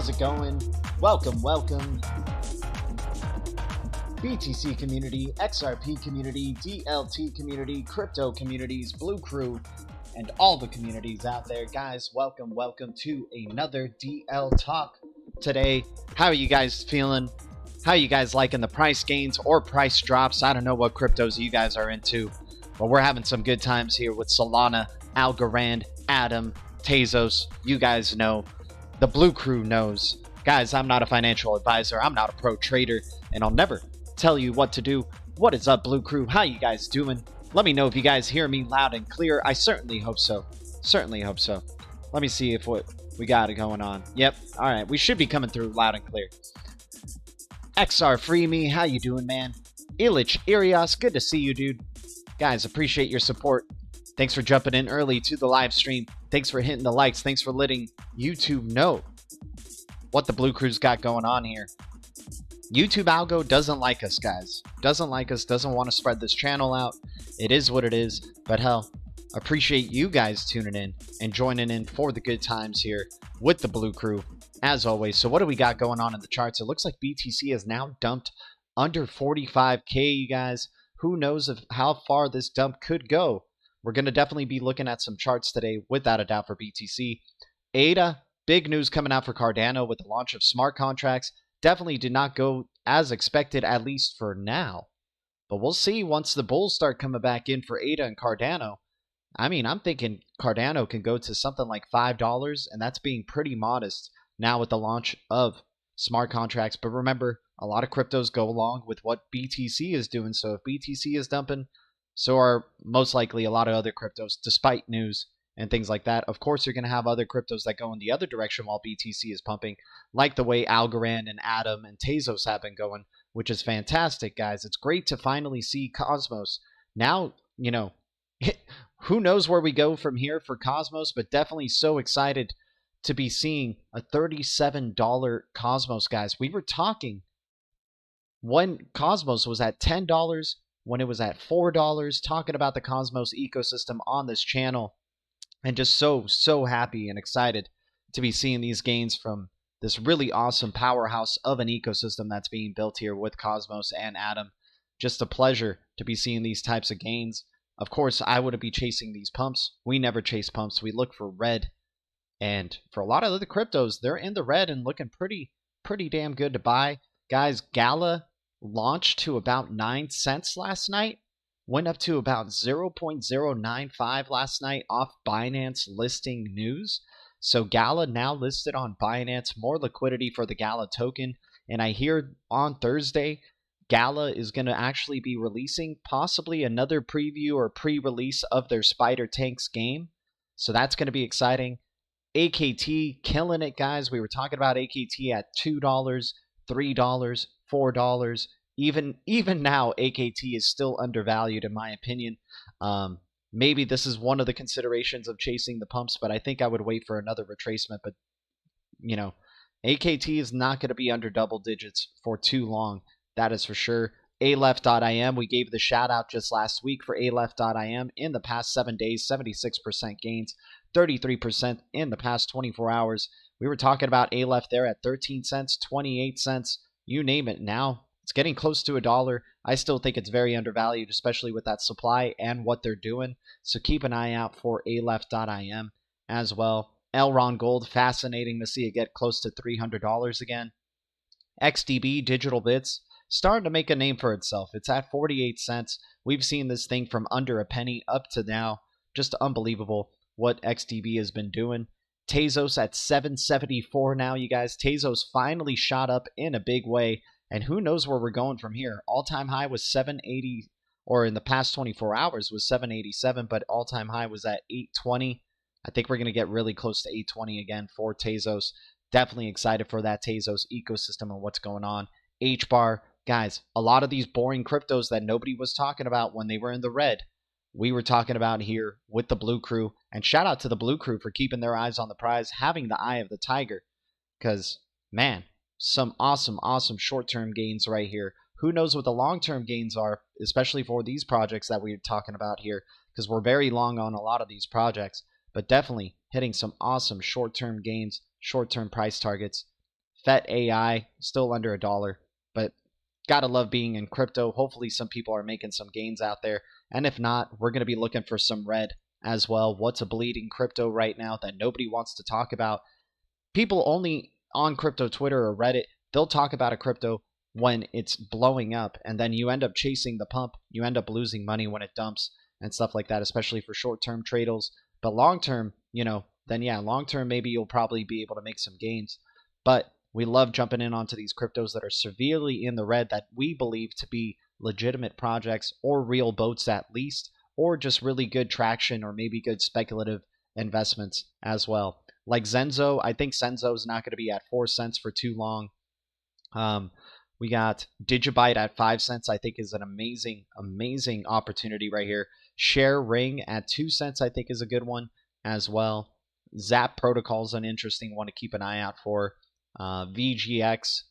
how's it going? Welcome, welcome. BTC community, XRP community, DLT community, crypto communities, bluecrew, and all the communities out there. Guys, welcome, welcome to another DLTalk. Today, how are you guys feeling? How are you guys liking the price gains or price drops? I don't know what cryptos you guys are into, but we're having some good times here with Solana, Algorand, Atom, Tezos. You guys know. The Blue Crew knows. Guys, I'm not a financial advisor. I'm not a pro trader, and I'll never tell you what to do. What is up, Blue Crew? How you guys doing? Let me know if you guys hear me loud and clear. I certainly hope so. Certainly hope so. Let me see if what we got going on. Yep. All right. We should be coming through loud and clear. XR Free Me, how you doing, man? Illich Irios, good to see you, dude. Guys, appreciate your support. Thanks for jumping in early to the live stream. Thanks for hitting the likes. Thanks for letting YouTube know what the Blue Crew's got going on here. YouTube algo doesn't like us, guys. Doesn't like us, doesn't want to spread this channel out. It is what it is. But hell, appreciate you guys tuning in and joining in for the good times here with the Blue Crew, as always. So what do we got going on in the charts? It looks like BTC has now dumped under 45K, you guys. Who knows how far this dump could go? We're going to definitely be looking at some charts today, without a doubt, for BTC. ADA, big news coming out for Cardano with the launch of smart contracts. Definitely did not go as expected, at least for now. But we'll see once the bulls start coming back in for ADA and Cardano. I mean, I'm thinking Cardano can go to something like $5, and that's being pretty modest now with the launch of smart contracts. But remember, a lot of cryptos go along with what BTC is doing. So if BTC is dumping, so are most likely a lot of other cryptos, despite news and things like that. Of course, you're going to have other cryptos that go in the other direction while BTC is pumping, like the way Algorand and Atom and Tezos have been going, which is fantastic, guys. It's great to finally see Cosmos. Now, you know, who knows where we go from here for Cosmos, but definitely so excited to be seeing a $37 Cosmos, guys. We were talking when Cosmos was at $10, when it was at $4, talking about the Cosmos ecosystem on this channel, and just so happy and excited to be seeing these gains from this really awesome powerhouse of an ecosystem that's being built here with Cosmos and Atom. Just a pleasure to be seeing these types of gains. Of course, I wouldn't be chasing these pumps. We never chase pumps. We look for red. And for a lot of other cryptos, they're in the red and looking pretty damn good to buy. Guys, Gala launched to about 9 cents last night. Went up to about 0.095 last night off Binance listing news. So Gala now listed on Binance, more liquidity for the Gala token. And I hear on Thursday, Gala is going to actually be releasing possibly another preview or pre-release of their Spider Tanks game. So that's going to be exciting. AKT killing it, guys. We were talking about AKT at $2, $3, $4. Even now, AKT is still undervalued, in my opinion. Maybe this is one of the considerations of chasing the pumps, but I think I would wait for another retracement. But, you know, AKT is not going to be under double digits for too long. That is for sure. Aleph.im, we gave the shout out just last week for Aleph.im. In the past 7 days, 76% gains, 33% in the past 24 hours. We were talking about Aleph there at 13 cents, 28 cents, you name it. Now it's getting close to $1. I still think it's very undervalued, especially with that supply and what they're doing. So keep an eye out for Aleph.im as well. Elron Gold, fascinating to see it get close to $300 again. XDB, Digital Bits, starting to make a name for itself. It's at 48 cents. We've seen this thing from under a penny up to now. Just unbelievable what XDB has been doing. Tezos at 774 now, you guys. Tezos finally shot up in a big way. And who knows where we're going from here. All-time high was 780, or in the past 24 hours was 787, but all-time high was at 820. I think we're going to get really close to 820 again for Tezos. Definitely excited for that Tezos ecosystem and what's going on. HBAR, guys, a lot of these boring cryptos that nobody was talking about when they were in the red, we were talking about here with the Blue Crew. And shout out to the Blue Crew for keeping their eyes on the prize, having the eye of the tiger. Because, man, some awesome short-term gains right here. Who knows what the long-term gains are, especially for these projects that we're talking about here, because we're very long on a lot of these projects. But definitely hitting some awesome short-term gains, short-term price targets. FET AI still under $1, but gotta love being in crypto. Hopefully some people are making some gains out there, and if not, we're going to be looking for some red as well. What's a bleeding crypto right now that nobody wants to talk about? People only on crypto Twitter or Reddit, they'll talk about a crypto when it's blowing up, and then you end up chasing the pump. You end up losing money when it dumps and stuff like that, especially for short-term traders. But long-term, then yeah, long-term maybe you'll probably be able to make some gains. But we love jumping in onto these cryptos that are severely in the red that we believe to be legitimate projects or real boats at least, or just really good traction or maybe good speculative investments as well. Like Zenzo, I think Zenzo is not going to be at 4 cents for too long. We got Digibyte at 5 cents, I think is an amazing, amazing opportunity right here. Share Ring at 2 cents, I think is a good one as well. Zap Protocol is an interesting one to keep an eye out for. VGX,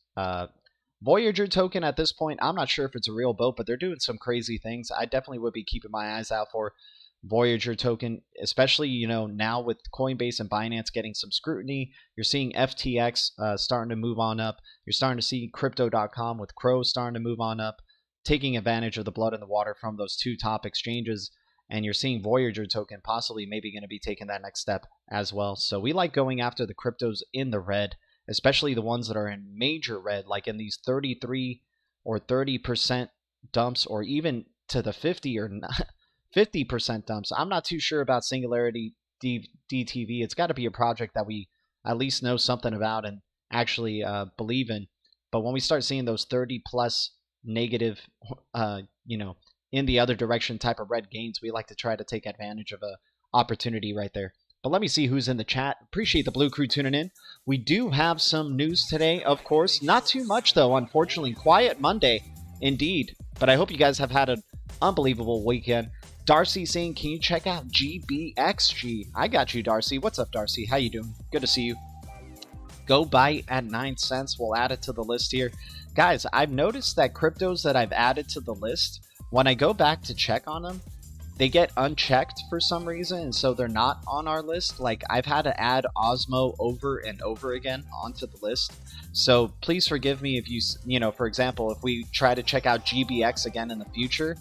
Voyager token at this point, I'm not sure if it's a real boat, but they're doing some crazy things. I definitely would be keeping my eyes out for Voyager token, especially, now with Coinbase and Binance getting some scrutiny. You're seeing FTX starting to move on up. You're starting to see Crypto.com with Crow starting to move on up, taking advantage of the blood in the water from those two top exchanges. And you're seeing Voyager token possibly maybe going to be taking that next step as well. So we like going after the cryptos in the red, especially the ones that are in major red, like in these 33 or 30% dumps, or even to the 50 or 50% dumps. I'm not too sure about Singularity DTV. It's got to be a project that we at least know something about and actually believe in. But when we start seeing those 30 plus negative, in the other direction type of red gains, we like to try to take advantage of a opportunity right there. But let me see who's in the chat. Appreciate the Blue Crew tuning in. We do have some news today, of course. Not too much, though, unfortunately. Quiet Monday, indeed. But I hope you guys have had an unbelievable weekend. Darcy saying, can you check out GBXG? I got you, Darcy. What's up, Darcy? How you doing? Good to see you. Go Byte at 9 cents. We'll add it to the list here. Guys, I've noticed that cryptos that I've added to the list, when I go back to check on them, they get unchecked for some reason, and so they're not on our list. Like, I've had to add OSMO over and over again onto the list. So please forgive me if for example, if we try to check out GBX again in the future,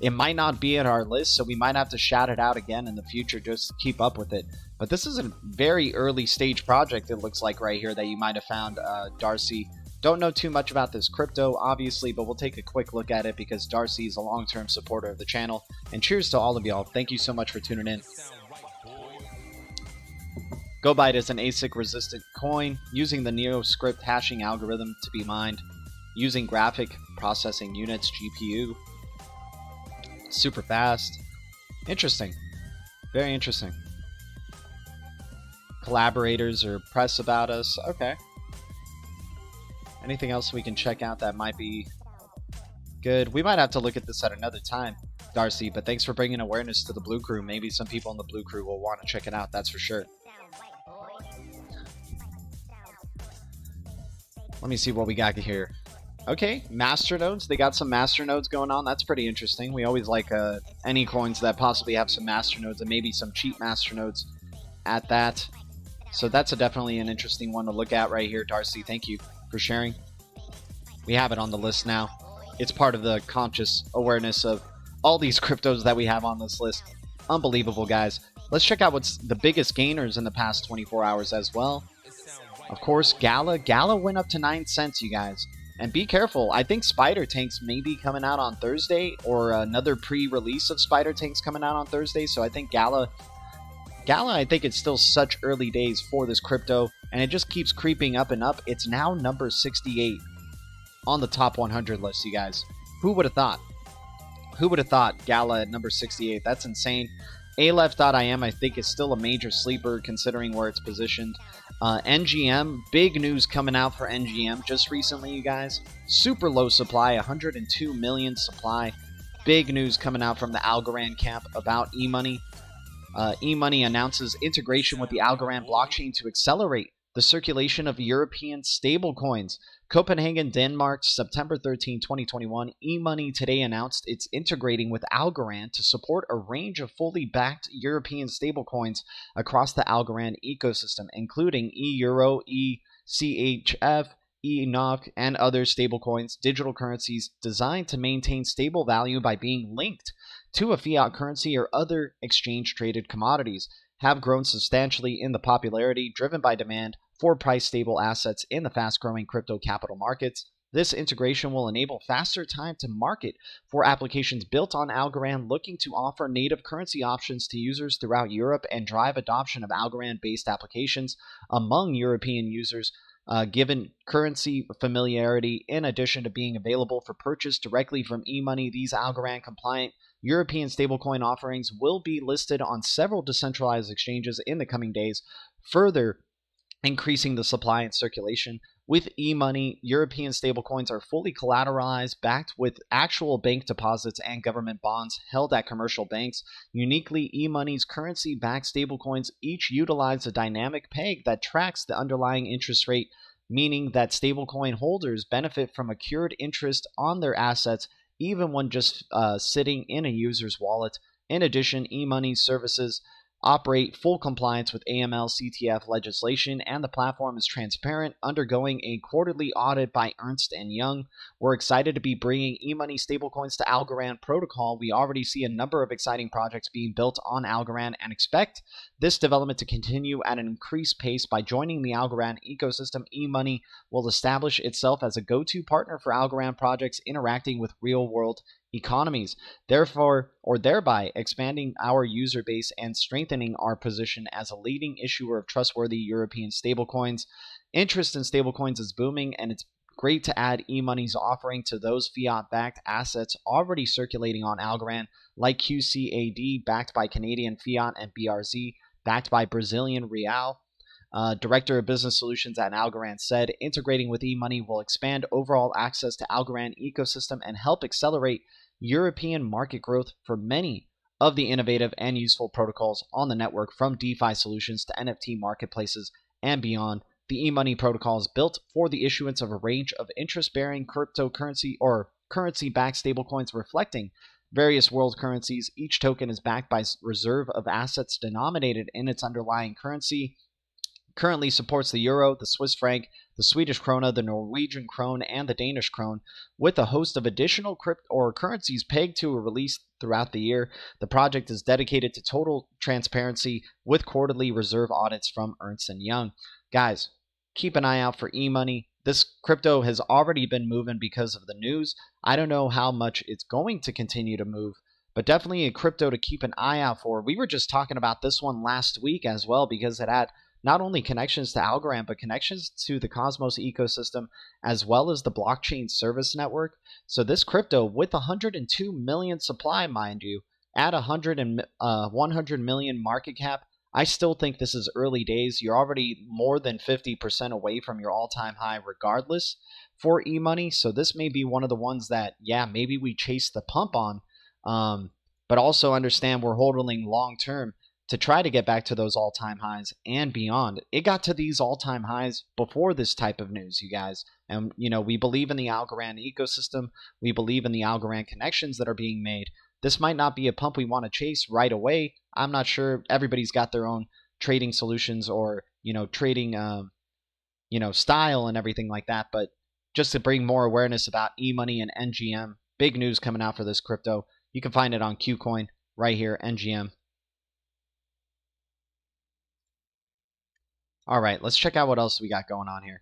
it might not be in our list, so we might have to shout it out again in the future just to keep up with it. But this is a very early stage project, it looks like right here, that you might have found, Darcy. Don't know too much about this crypto, obviously, but we'll take a quick look at it because Darcy is a long-term supporter of the channel. And cheers to all of y'all. Thank you so much for tuning in. GoByte is an ASIC-resistant coin using the NeoScript hashing algorithm to be mined using graphic processing units, GPU. Super fast. Interesting. Very interesting. Collaborators or press about us. Okay. Anything else we can check out that might be good? We might have to look at this at another time, Darcy, but thanks for bringing awareness to the Blue Crew. Maybe some people in the Blue Crew will want to check it out, that's for sure. Let me see what we got here. Okay, masternodes. They got some masternodes going on. That's pretty interesting. We always like any coins that possibly have some masternodes and maybe some cheap masternodes at that. So that's definitely an interesting one to look at right here, Darcy. Thank you for sharing. We have it on the list now. It's part of the conscious awareness of all these cryptos that we have on this list. Unbelievable, guys. Let's check out what's the biggest gainers in the past 24 hours as well. Of course, Gala. Gala went up to 9 cents, you guys. And be careful. I think Spider Tanks may be coming out on Thursday, or another pre-release of Spider Tanks coming out on Thursday. So I think Gala, I think it's still such early days for this crypto, and it just keeps creeping up and up. It's now number 68 on the top 100 list, you guys. Who would have thought? Who would have thought Gala at number 68? That's insane. Aleph.im, I think, is still a major sleeper considering where it's positioned. NGM, big news coming out for NGM just recently, you guys. Super low supply, 102 million supply. Big news coming out from the Algorand camp about eMoney. eMoney announces integration with the Algorand blockchain to accelerate the circulation of European stablecoins. Copenhagen, Denmark, September 13, 2021. eMoney today announced it's integrating with Algorand to support a range of fully backed European stablecoins across the Algorand ecosystem, including eEuro, CHF, ENOC, and other stablecoins, digital currencies designed to maintain stable value by being linked to a fiat currency or other exchange-traded commodities, have grown substantially in the popularity driven by demand for price-stable assets in the fast-growing crypto capital markets. This integration will enable faster time to market for applications built on Algorand looking to offer native currency options to users throughout Europe and drive adoption of Algorand-based applications among European users. Given currency familiarity, in addition to being available for purchase directly from e-money, these Algorand-compliant European stablecoin offerings will be listed on several decentralized exchanges in the coming days, further increasing the supply and circulation. With e-money, European stablecoins are fully collateralized, backed with actual bank deposits and government bonds held at commercial banks. Uniquely, e-money's currency-backed stablecoins each utilize a dynamic peg that tracks the underlying interest rate, meaning that stablecoin holders benefit from accrued interest on their assets even when just sitting in a user's wallet. In addition, e-money's services operate full compliance with AML/CTF legislation, and the platform is transparent, undergoing a quarterly audit by Ernst & Young. We're excited to be bringing e-money stablecoins to Algorand protocol. We already see a number of exciting projects being built on Algorand and expect this development to continue at an increased pace. By joining the Algorand ecosystem, e-money will establish itself as a go-to partner for Algorand projects interacting with real-world economies, thereby expanding our user base and strengthening our position as a leading issuer of trustworthy European stablecoins. Interest in stablecoins is booming, and it's great to add e-money's offering to those fiat-backed assets already circulating on Algorand, like QCAD, backed by Canadian fiat, and BRZ, backed by Brazilian real. Director of Business Solutions at Algorand said, integrating with e-money will expand overall access to Algorand ecosystem and help accelerate European market growth for many of the innovative and useful protocols on the network, from DeFi solutions to NFT marketplaces and beyond. The e-money protocol is built for the issuance of a range of interest-bearing cryptocurrency or currency-backed stablecoins reflecting various world currencies. Each token is backed by a reserve of assets denominated in its underlying currency. Currently supports the euro, the Swiss franc, the Swedish krona, the Norwegian krone, and the Danish krone, with a host of additional currencies pegged to a release throughout the year. The project is dedicated to total transparency with quarterly reserve audits from Ernst & Young. Guys, keep an eye out for e-money. This crypto has already been moving because of the news. I don't know how much it's going to continue to move, but definitely a crypto to keep an eye out for. We were just talking about this one last week as well, because it had not only connections to Algorand, but connections to the Cosmos ecosystem, as well as the blockchain service network. So this crypto, with 102 million supply, mind you, at 100 million market cap, I still think this is early days. You're already more than 50% away from your all-time high regardless for e-money. So this may be one of the ones that, yeah, maybe we chase the pump on, but also understand we're holding long-term to try to get back to those all-time highs and beyond. It got to these all-time highs before this type of news, you guys. And, you know, we believe in the Algorand ecosystem. We believe in the Algorand connections that are being made. This might not be a pump we want to chase right away. I'm not sure. Everybody's got their own trading solutions or, you know, trading, style and everything like that. But just to bring more awareness about e-money and NGM, big news coming out for this crypto. You can find it on KuCoin right here, NGM. All right, let's check out what else we got going on here.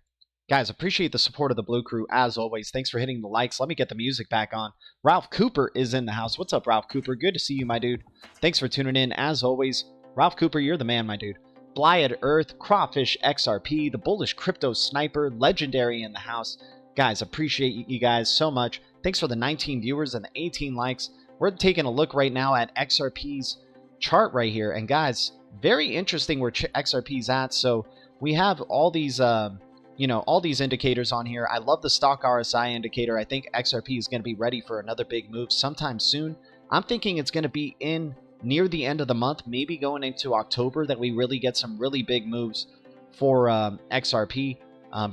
Guys, appreciate the support of the Blue Crew as always. Thanks for hitting the likes. Let me get the music back on. Ralph Cooper is in the house. What's up, Ralph Cooper? Good to see you, my dude. Thanks for tuning in as always. Ralph Cooper, you're the man, my dude. Blyad Earth, Crawfish XRP, the Bullish Crypto Sniper, Legendary in the house. Guys, appreciate you guys so much. Thanks for the 19 viewers and the 18 likes. We're taking a look right now at XRP's chart right here. And guys, very interesting where XRP's at. So we have all these, all these indicators on here. I love the stock RSI indicator. I think XRP is going to be ready for another big move sometime soon. I'm thinking it's going to be in near the end of the month, maybe going into October, that we really get some really big moves for XRP.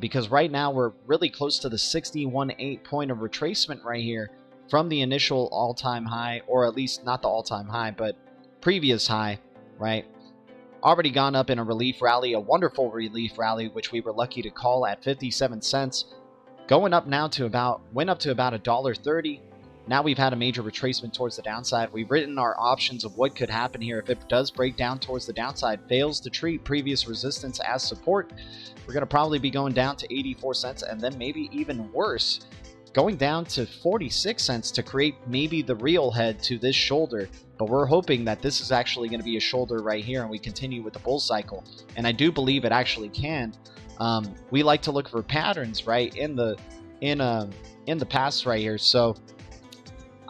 Because right now we're really close to the 61.8 point of retracement right here from the initial all-time high, or at least not the all-time high, but previous high, right? already gone up in a relief rally, a wonderful relief rally, which we were lucky to call at 57 cents. Going up now to went up to about $1.30. Now we've had a major retracement towards the downside. We've written our options of what could happen here if it does break down towards the downside, fails to treat previous resistance as support. We're going to probably be going down to 84 cents and then maybe even worse, going down to 46 cents to create maybe the real head to this shoulder. But we're hoping that this is actually going to be a shoulder right here and we continue with the bull cycle. And I do believe it actually can. We like to look for patterns, right, in the past right here. So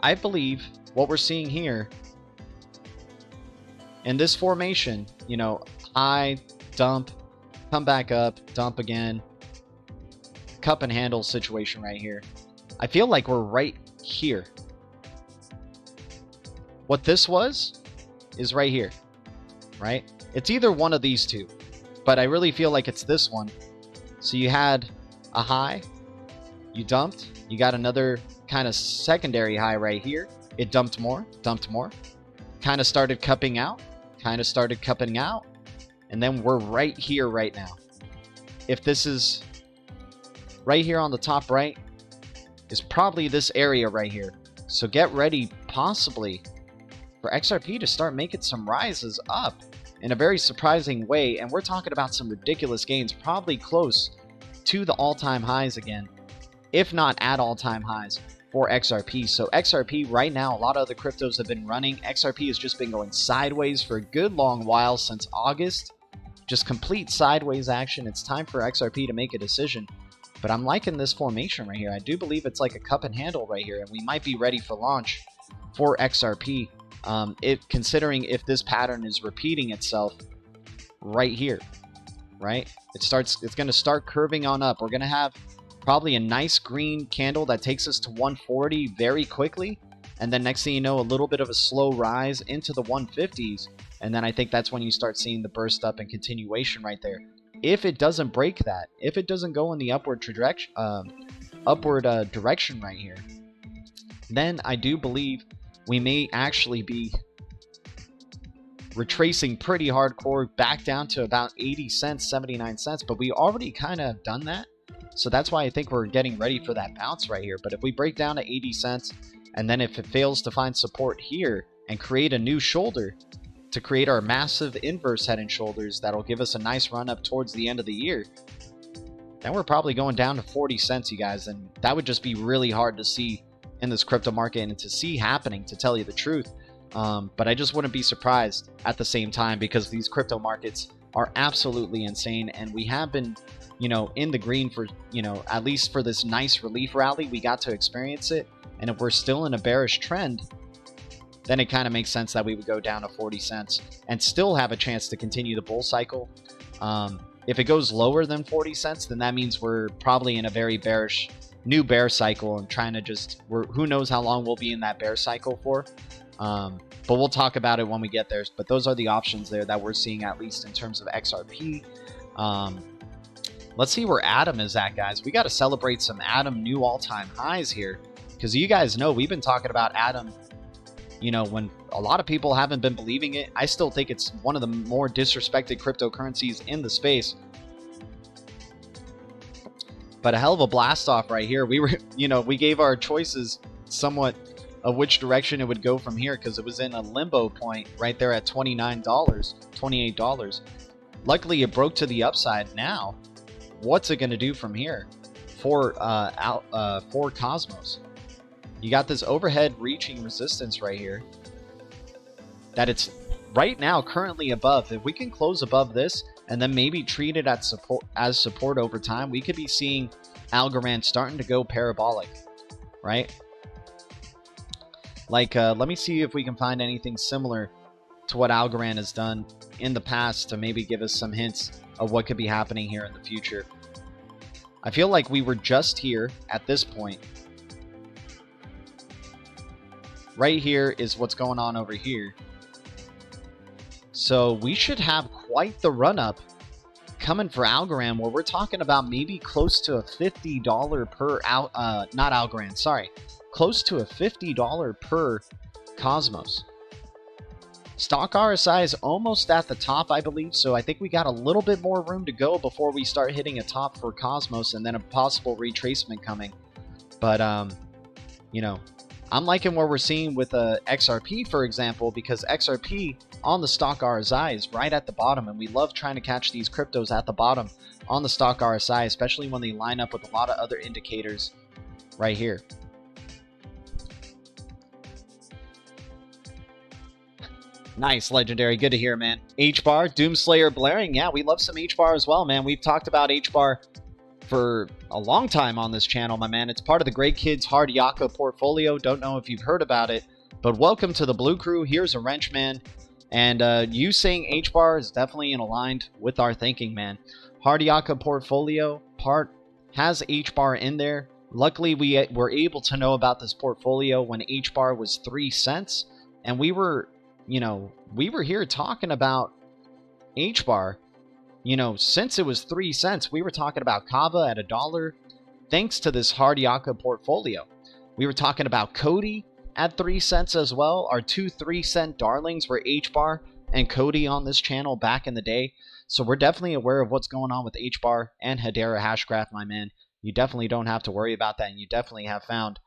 I believe what we're seeing here in this formation, you know, high, dump, come back up, dump again, cup and handle situation right here. I feel like we're right here. What this was is right here, right? It's either one of these two, but I really feel like it's this one. So you had a high, you dumped, you got another kind of secondary high right here. It dumped more, kind of started cupping out, and then we're right here right now. If this is right here on the top right, is probably this area right here. So get ready possibly for XRP to start making some rises up in a very surprising way. And we're talking about some ridiculous gains, probably close to the all-time highs again, if not at all-time highs for XRP. So XRP right now, a lot of other cryptos have been running. XRP has just been going sideways for a good long while since August. Just complete sideways action. It's time for XRP to make a decision. But I'm liking this formation right here. I do believe it's like a cup and handle right here, and we might be ready for launch for XRP. Considering if this pattern is repeating itself right here, right? It's going to start curving on up. We're going to have probably a nice green candle that takes us to 140 very quickly. And then next thing you know, a little bit of a slow rise into the 150s. And then I think that's when you start seeing the burst up and continuation right there. If it doesn't break that, if it doesn't go in the upward direction right here, then I do believe we may actually be retracing pretty hardcore back down to about 80 cents, 79 cents. But we already kind of done that. So that's why I think we're getting ready for that bounce right here. But if we break down to 80 cents, and then if it fails to find support here and create a new shoulder to create our massive inverse head and shoulders, that'll give us a nice run up towards the end of the year, then we're probably going down to 40 cents, you guys. And that would just be really hard to see in this crypto market and to see happening, to tell you the truth. But I just wouldn't be surprised at the same time, because these crypto markets are absolutely insane. And we have been, you know, in the green for, you know, at least for this nice relief rally. We got to experience it. And if we're still in a bearish trend, then it kind of makes sense that we would go down to 40 cents and still have a chance to continue the bull cycle. If it goes lower than 40 cents, then that means we're probably in a very bearish new bear cycle and trying to just, who knows how long we'll be in that bear cycle for. But we'll talk about it when we get there. But those are the options there that we're seeing, at least in terms of XRP. Let's see where Atom is at, guys. We got to celebrate some Atom new all-time highs here, because you guys know we've been talking about Atom, you know, when a lot of people haven't been believing it. I still think it's one of the more disrespected cryptocurrencies in the space. But a hell of a blast off right here. We were, you know, we gave our choices somewhat of which direction it would go from here, because it was in a limbo point right there at $29, $28. Luckily, it broke to the upside. Now, what's it going to do from here for Cosmos? You got this overhead reaching resistance right here that it's right now currently above. If we can close above this and then maybe treat it as support over time, we could be seeing Algorand starting to go parabolic, right? Like, let me see if we can find anything similar to what Algorand has done in the past to maybe give us some hints of what could be happening here in the future. I feel like we were just here at this point. Right here is what's going on over here. So we should have quite the run-up coming for Algorand, where we're talking about maybe close to a $50 per not Algorand, sorry, close to a $50 per Cosmos. Stock RSI is almost at the top, I believe, so I think we got a little bit more room to go before we start hitting a top for Cosmos and then a possible retracement coming. But, you know, I'm liking what we're seeing with XRP, for example, because XRP on the stock RSI is right at the bottom, and we love trying to catch these cryptos at the bottom on the stock RSI, especially when they line up with a lot of other indicators right here. Nice, legendary. Good to hear, man. HBAR, Doomslayer blaring. Yeah, we love some HBAR as well, man. We've talked about HBAR for a long time on this channel, my man. It's part of the Great Kids Hard Yaka portfolio. Don't know if you've heard about it, but welcome to the Blue Crew. Here's a wrench, man. And you saying HBAR is definitely aligned with our thinking, man. Hard Yaka portfolio part has HBAR in there. Luckily, we were able to know about this portfolio when HBAR was 3 cents, and we were, you know, we were here talking about HBAR. You know, since it was 3 cents, we were talking about KAVA at $1 thanks to this Hard Yaka portfolio. We were talking about COTI at 3 cents as well. Our two 3-cent darlings were HBAR and COTI on this channel back in the day. So we're definitely aware of what's going on with HBAR and Hedera Hashgraph, my man. You definitely don't have to worry about that, and you definitely have found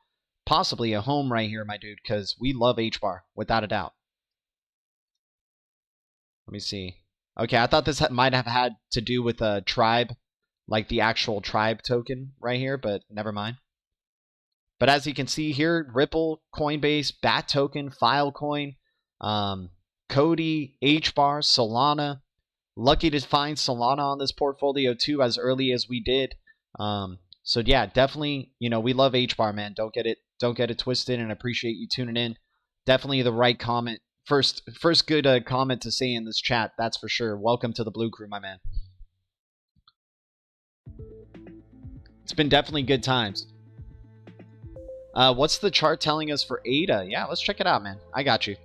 possibly a home right here, my dude, because we love HBAR, without a doubt. Let me see. Okay, I thought this might have had to do with a tribe, like the actual tribe token right here, but never mind. But as you can see here, Ripple, Coinbase, BAT token, Filecoin, COTI, HBAR, Solana. Lucky to find Solana on this portfolio too, as early as we did. So yeah, definitely, you know, we love HBAR, man. Don't get it twisted, and appreciate you tuning in. Definitely the right comment. First good comment to say in this chat, that's for sure. Welcome to the Blue Crew, my man. It's been definitely good times. What's the chart telling us for ADA? Yeah, let's check it out, man. I got you.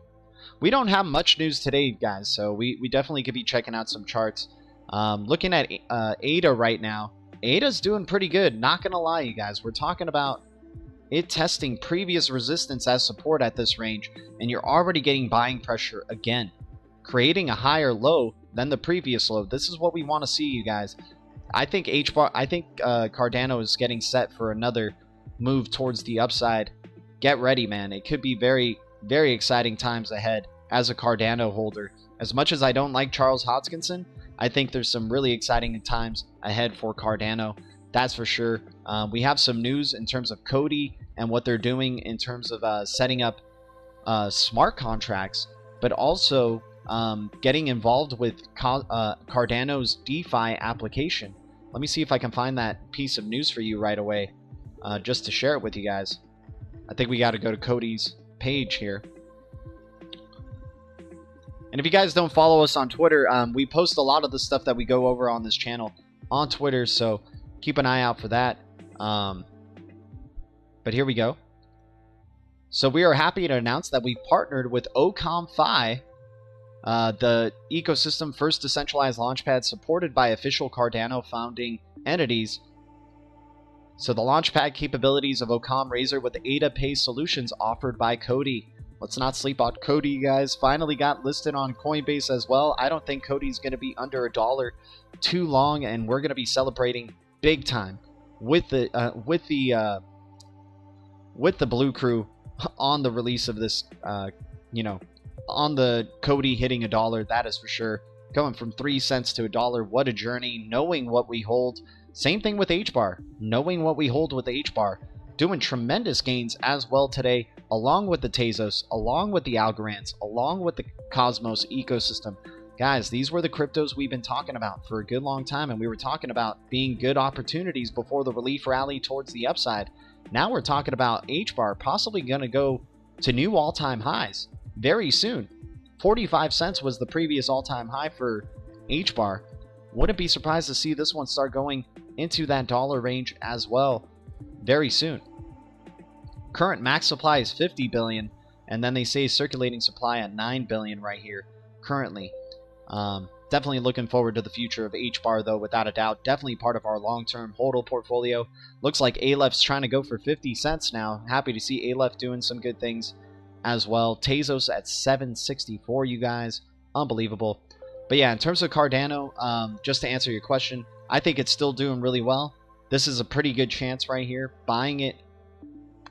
We don't have much news today, guys, so we definitely could be checking out some charts. Looking at ADA right now, ADA's doing pretty good. Not gonna lie, you guys. We're talking about it testing previous resistance as support at this range, and you're already getting buying pressure again, creating a higher low than the previous low. This is what we want to see, you guys. I think Cardano is getting set for another move towards the upside. Get ready, man. It could be very, very exciting times ahead as a Cardano holder. As much as I don't like Charles Hodgkinson, I think there's some really exciting times ahead for Cardano. That's for sure. We have some news in terms of COTI and what they're doing in terms of setting up smart contracts, but also getting involved with Cardano's DeFi application. Let me see if I can find that piece of news for you right away, just to share it with you guys. I think we got to go to COTI's page here. And if you guys don't follow us on Twitter, we post a lot of the stuff that we go over on this channel on Twitter, so keep an eye out for that. But here we go. So we are happy to announce that we partnered with OCOM-FI, the ecosystem first decentralized launchpad supported by official Cardano founding entities. So the launchpad capabilities of OCOM Razor with ADA Pay solutions offered by COTI. Let's not sleep on COTI, you guys. Finally got listed on Coinbase as well. I don't think COTI is going to be under $1 too long, and we're going to be celebrating big time with the Blue Crew on the release of this, you know, on the COTI hitting $1. That is for sure. Going from 3 cents to $1. What a journey. Knowing what we hold. Same thing with HBAR. Knowing what we hold with HBAR. Doing tremendous gains as well today, along with the Tezos, along with the Algorands, along with the Cosmos ecosystem. Guys, these were the cryptos we've been talking about for a good long time, and we were talking about being good opportunities before the relief rally towards the upside. Now we're talking about HBAR possibly going to go to new all-time highs very soon. 45 cents was the previous all-time high for HBAR. Wouldn't be surprised to see this one start going into that dollar range as well very soon. Current max supply is 50 billion, and then they say circulating supply at 9 billion right here currently. Definitely looking forward to the future of HBAR though, without a doubt. Definitely part of our long-term HODL portfolio. Looks like Aleph's trying to go for 50 cents now. Happy to see Aleph doing some good things as well. Tezos at 764, you guys. Unbelievable. But yeah, in terms of Cardano, just to answer your question, I think it's still doing really well. This is a pretty good chance right here. Buying it,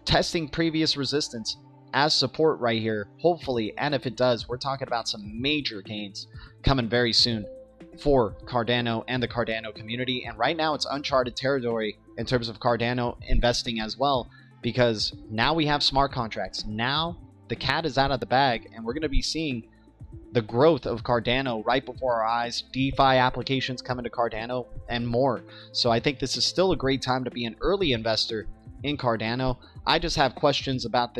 testing previous resistance as support right here, hopefully. And if it does, we're talking about some major gains coming very soon for Cardano and the Cardano community. And right now it's uncharted territory in terms of Cardano investing as well, because now we have smart contracts. Now the cat is out of the bag, and we're going to be seeing the growth of Cardano right before our eyes. DeFi applications coming to Cardano and more. So I think this is still a great time to be an early investor in Cardano. I just have questions about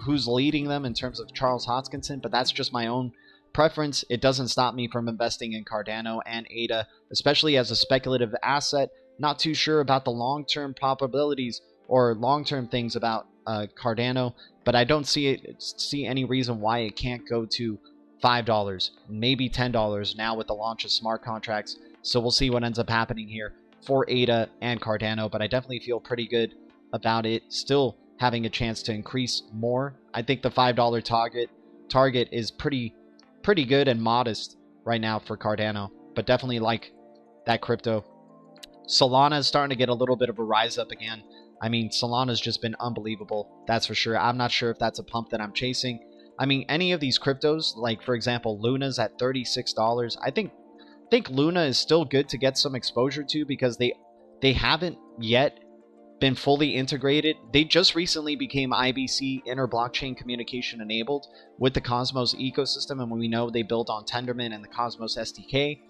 who's leading them in terms of Charles Hoskinson, but that's just my own preference. It doesn't stop me from investing in Cardano and ADA, especially as a speculative asset. Not too sure about the long-term probabilities or long-term things about Cardano, but I don't see any reason why it can't go to $5, maybe $10 now with the launch of smart contracts. So we'll see what ends up happening here for ADA and Cardano, but I definitely feel pretty good about it still having a chance to increase more. I think the $5 target is pretty good and modest right now for Cardano, but definitely like that crypto. Solana is starting to get a little bit of a rise up again. I mean, Solana's just been unbelievable, that's for sure. I'm not sure if that's a pump that I'm chasing. I mean, any of these cryptos, like for example, Luna's at $36. I think Luna is still good to get some exposure to, because they haven't yet been fully integrated. They just recently became IBC, inter-blockchain communication enabled, with the Cosmos ecosystem, and we know they build on Tendermint and the Cosmos SDK,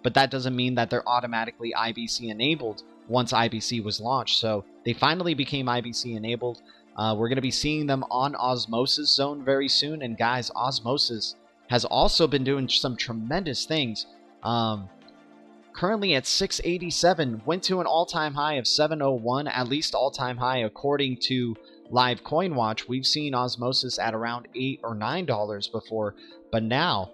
but that doesn't mean that they're automatically IBC enabled once IBC was launched. So they finally became IBC enabled. We're going to be seeing them on Osmosis Zone very soon, and guys, Osmosis has also been doing some tremendous things. Currently at 687, went to an all-time high of 701, at least all-time high according to Live Coin Watch. We've seen Osmosis at around $8 or $9 before, but now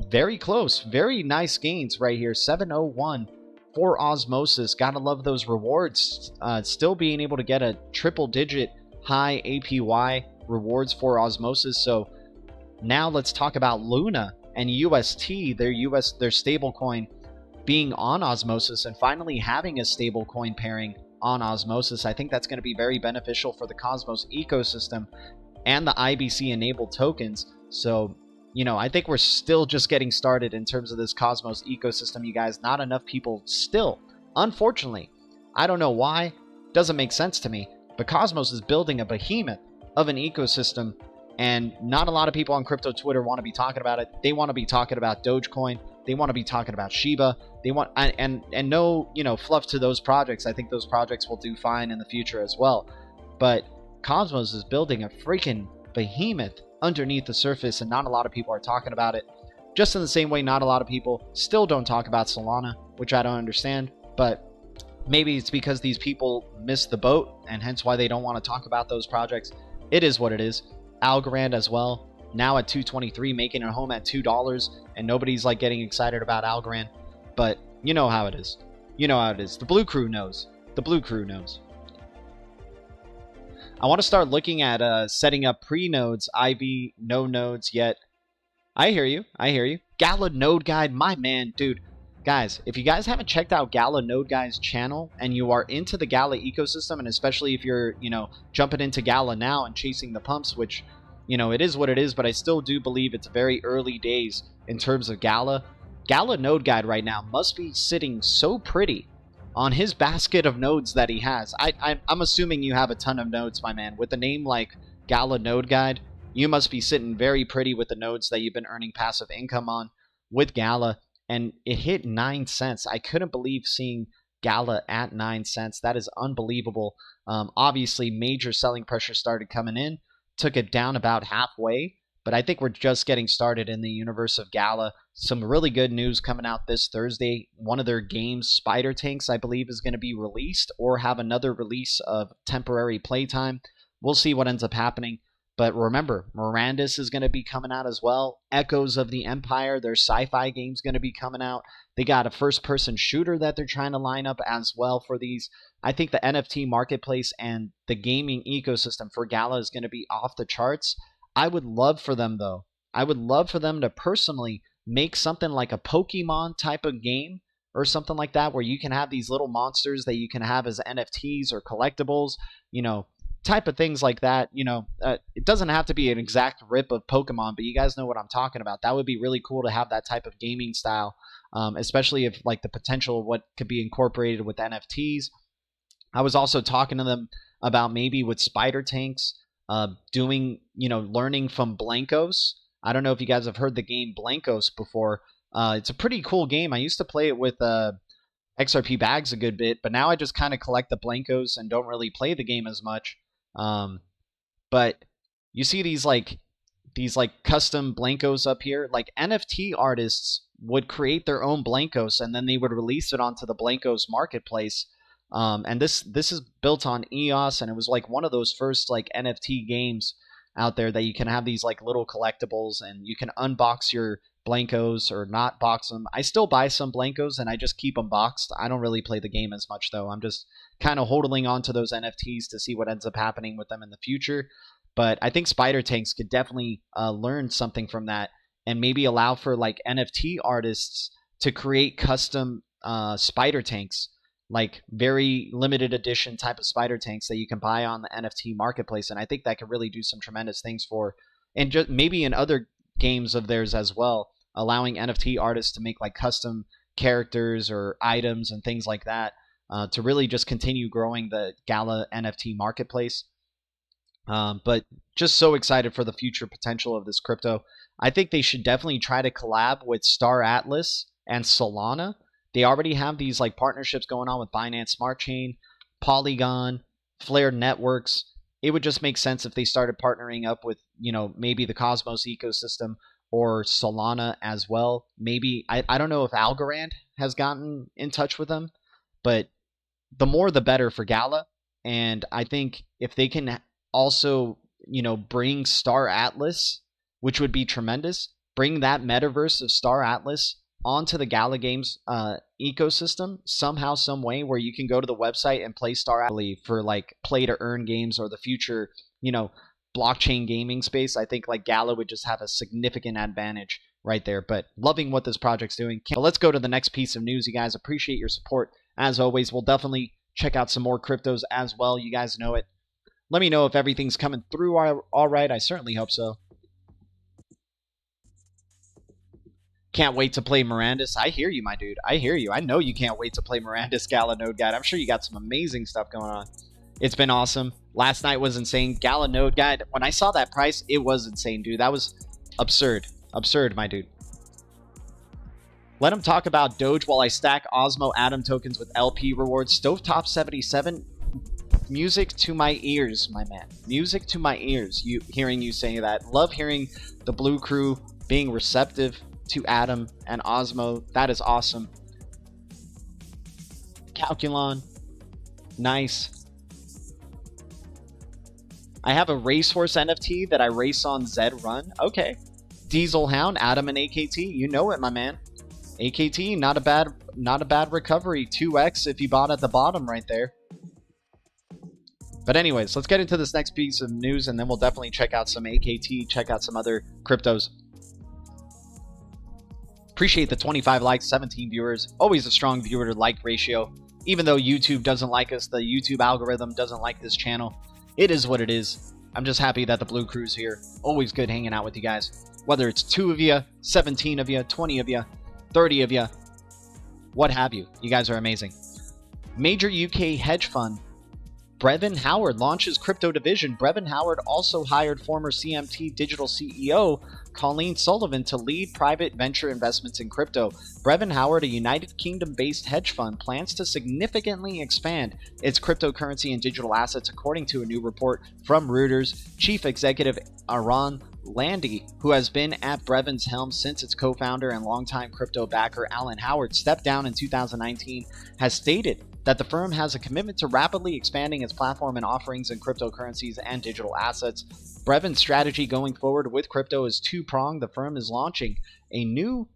very close. Very nice gains right here. 701 for Osmosis. Gotta love those rewards. Still being able to get a triple-digit high APY rewards for Osmosis. So now let's talk about Luna and UST, their stablecoin, being on Osmosis and finally having a stablecoin pairing on Osmosis. I think that's going to be very beneficial for the Cosmos ecosystem and the IBC enabled tokens. So, you know, I think we're still just getting started in terms of this Cosmos ecosystem, you guys. Not enough people still, unfortunately. I don't know why. Doesn't make sense to me. But Cosmos is building a behemoth of an ecosystem, and not a lot of people on crypto Twitter want to be talking about it. They want to be talking about Dogecoin. They want to be talking about Shiba. They want and no, you know, fluff to those projects. I think those projects will do fine in the future as well. But Cosmos is building a freaking behemoth underneath the surface, and not a lot of people are talking about it. Just in the same way, not a lot of people still don't talk about Solana, which I don't understand. But maybe it's because these people missed the boat, and hence why they don't want to talk about those projects. It is what it is. Algorand as well, now at 223, making it home at $2, and nobody's like getting excited about Algorand. But you know how it is. You know how it is. The Blue Crew knows. The Blue Crew knows. I want to start looking at setting up pre-nodes. IB, no nodes yet. I hear you. I hear you. Gala Node Guide, my man, dude. Guys, if you guys haven't checked out Gala Node Guide's channel and you are into the Gala ecosystem, and especially if you're, you know, jumping into Gala now and chasing the pumps, which, you know, it is what it is, but I still do believe it's very early days in terms of Gala. Gala Node Guide right now must be sitting so pretty on his basket of nodes that he has. I'm assuming you have a ton of nodes, my man. With a name like Gala Node Guide, you must be sitting very pretty with the nodes that you've been earning passive income on with Gala. And it hit 9 cents. I couldn't believe seeing Gala at 9 cents. That is unbelievable. Obviously, major selling pressure started coming in. Took it down about halfway. But I think we're just getting started in the universe of Gala. Some really good news coming out this Thursday. One of their games, Spider Tanks, I believe is going to be released, or have another release of temporary playtime. We'll see what ends up happening. But remember, Mirandus is going to be coming out as well. Echoes of the Empire, their sci-fi game's going to be coming out. They got a first-person shooter that they're trying to line up as well for these. I think the NFT marketplace and the gaming ecosystem for Gala is going to be off the charts. I would love for them, though. I would love for them to personally make something like a Pokemon type of game or something like that, where you can have these little monsters that you can have as NFTs or collectibles, you know, type of things like that. It doesn't have to be an exact rip of Pokemon, but you guys know what I'm talking about. That would be really cool to have that type of gaming style, especially if like the potential of what could be incorporated with NFTs. I was also talking to them about maybe with spider tanks, doing, learning from Blankos. I don't know if you guys have heard the game Blankos before. It's a pretty cool game. I used to play it with XRP bags a good bit, but now I just kind of collect the Blankos and don't really play the game as much. But you see these custom Blankos up here. Like NFT artists would create their own Blankos and then they would release it onto the Blankos marketplace. And this is built on EOS, and it was like one of those first like NFT games out there that you can have these like little collectibles and you can unbox your Blankos or not box them. I still buy some Blankos and I just keep them boxed. I don't really play the game as much though. I'm just kind of holding on to those NFTs to see what ends up happening with them in the future. But I think spider tanks could definitely learn something from that and maybe allow for like NFT artists to create custom spider tanks, like very limited edition type of spider tanks that you can buy on the NFT marketplace. And I think that could really do some tremendous things for, and just maybe in other games of theirs as well, allowing NFT artists to make like custom characters or items and things like that, to really just continue growing the Gala NFT marketplace. But just so excited for the future potential of this crypto. I think they should definitely try to collab with Star Atlas and Solana. They already have these like partnerships going on with Binance Smart Chain, Polygon, Flare Networks. It would just make sense if they started partnering up with, maybe the Cosmos ecosystem or Solana as well. Maybe, I don't know if Algorand has gotten in touch with them, but the more the better for Gala. And I think if they can also, bring Star Atlas, which would be tremendous, bring that metaverse of Star Atlas onto the Gala Games ecosystem somehow, some way, where you can go to the website and play Star Atlas for like play to earn games or the future, blockchain gaming space. I think like Gala would just have a significant advantage right there. But loving what this project's doing. But let's go to the next piece of news. You guys, appreciate your support as always. We'll definitely check out some more cryptos as well. You guys know it. Let me know if everything's coming through all right. I certainly hope so. Can't wait to play Mirandus. I hear you, my dude. I hear you. I know you can't wait to play Mirandus Gala Node Guide. I'm sure you got some amazing stuff going on. It's been awesome. Last night was insane. Gala Node Guide, when I saw that price, it was insane, dude. That was absurd. Absurd, my dude. Let him talk about Doge while I stack OSMO Atom tokens with LP rewards. Stovetop 77. Music to my ears, my man. Music to my ears. Hearing you saying that. Love hearing the Blue Crew being receptive to Atom and Osmo. That is awesome. Calculon. Nice. I have a racehorse NFT that I race on Zed Run. Okay. Diesel Hound, Atom and AKT. You know it, my man. AKT, not a bad recovery. 2x if you bought at the bottom right there. But anyways, let's get into this next piece of news and then we'll definitely check out some AKT, check out some other cryptos. Appreciate the 25 likes, 17 viewers. Always a strong viewer to like ratio. Even though YouTube doesn't like us, the YouTube algorithm doesn't like this channel. It is what it is. I'm just happy that the Blue Crew's here. Always good hanging out with you guys. Whether it's 2 of you, 17 of you, 20 of you, 30 of you, what have you. You guys are amazing. Major UK hedge fund Brevin Howard launches crypto division. Brevin Howard also hired former CMT Digital CEO Colleen Sullivan to lead private venture investments in crypto. Brevin Howard, a United Kingdom-based hedge fund, plans to significantly expand its cryptocurrency and digital assets, according to a new report from Reuters. Chief Executive Aaron Landy, who has been at Brevin's helm since its co-founder and longtime crypto backer Alan Howard stepped down in 2019, has stated that the firm has a commitment to rapidly expanding its platform and offerings in cryptocurrencies and digital assets. Brevin's strategy going forward with crypto is two-pronged. The firm is launching a new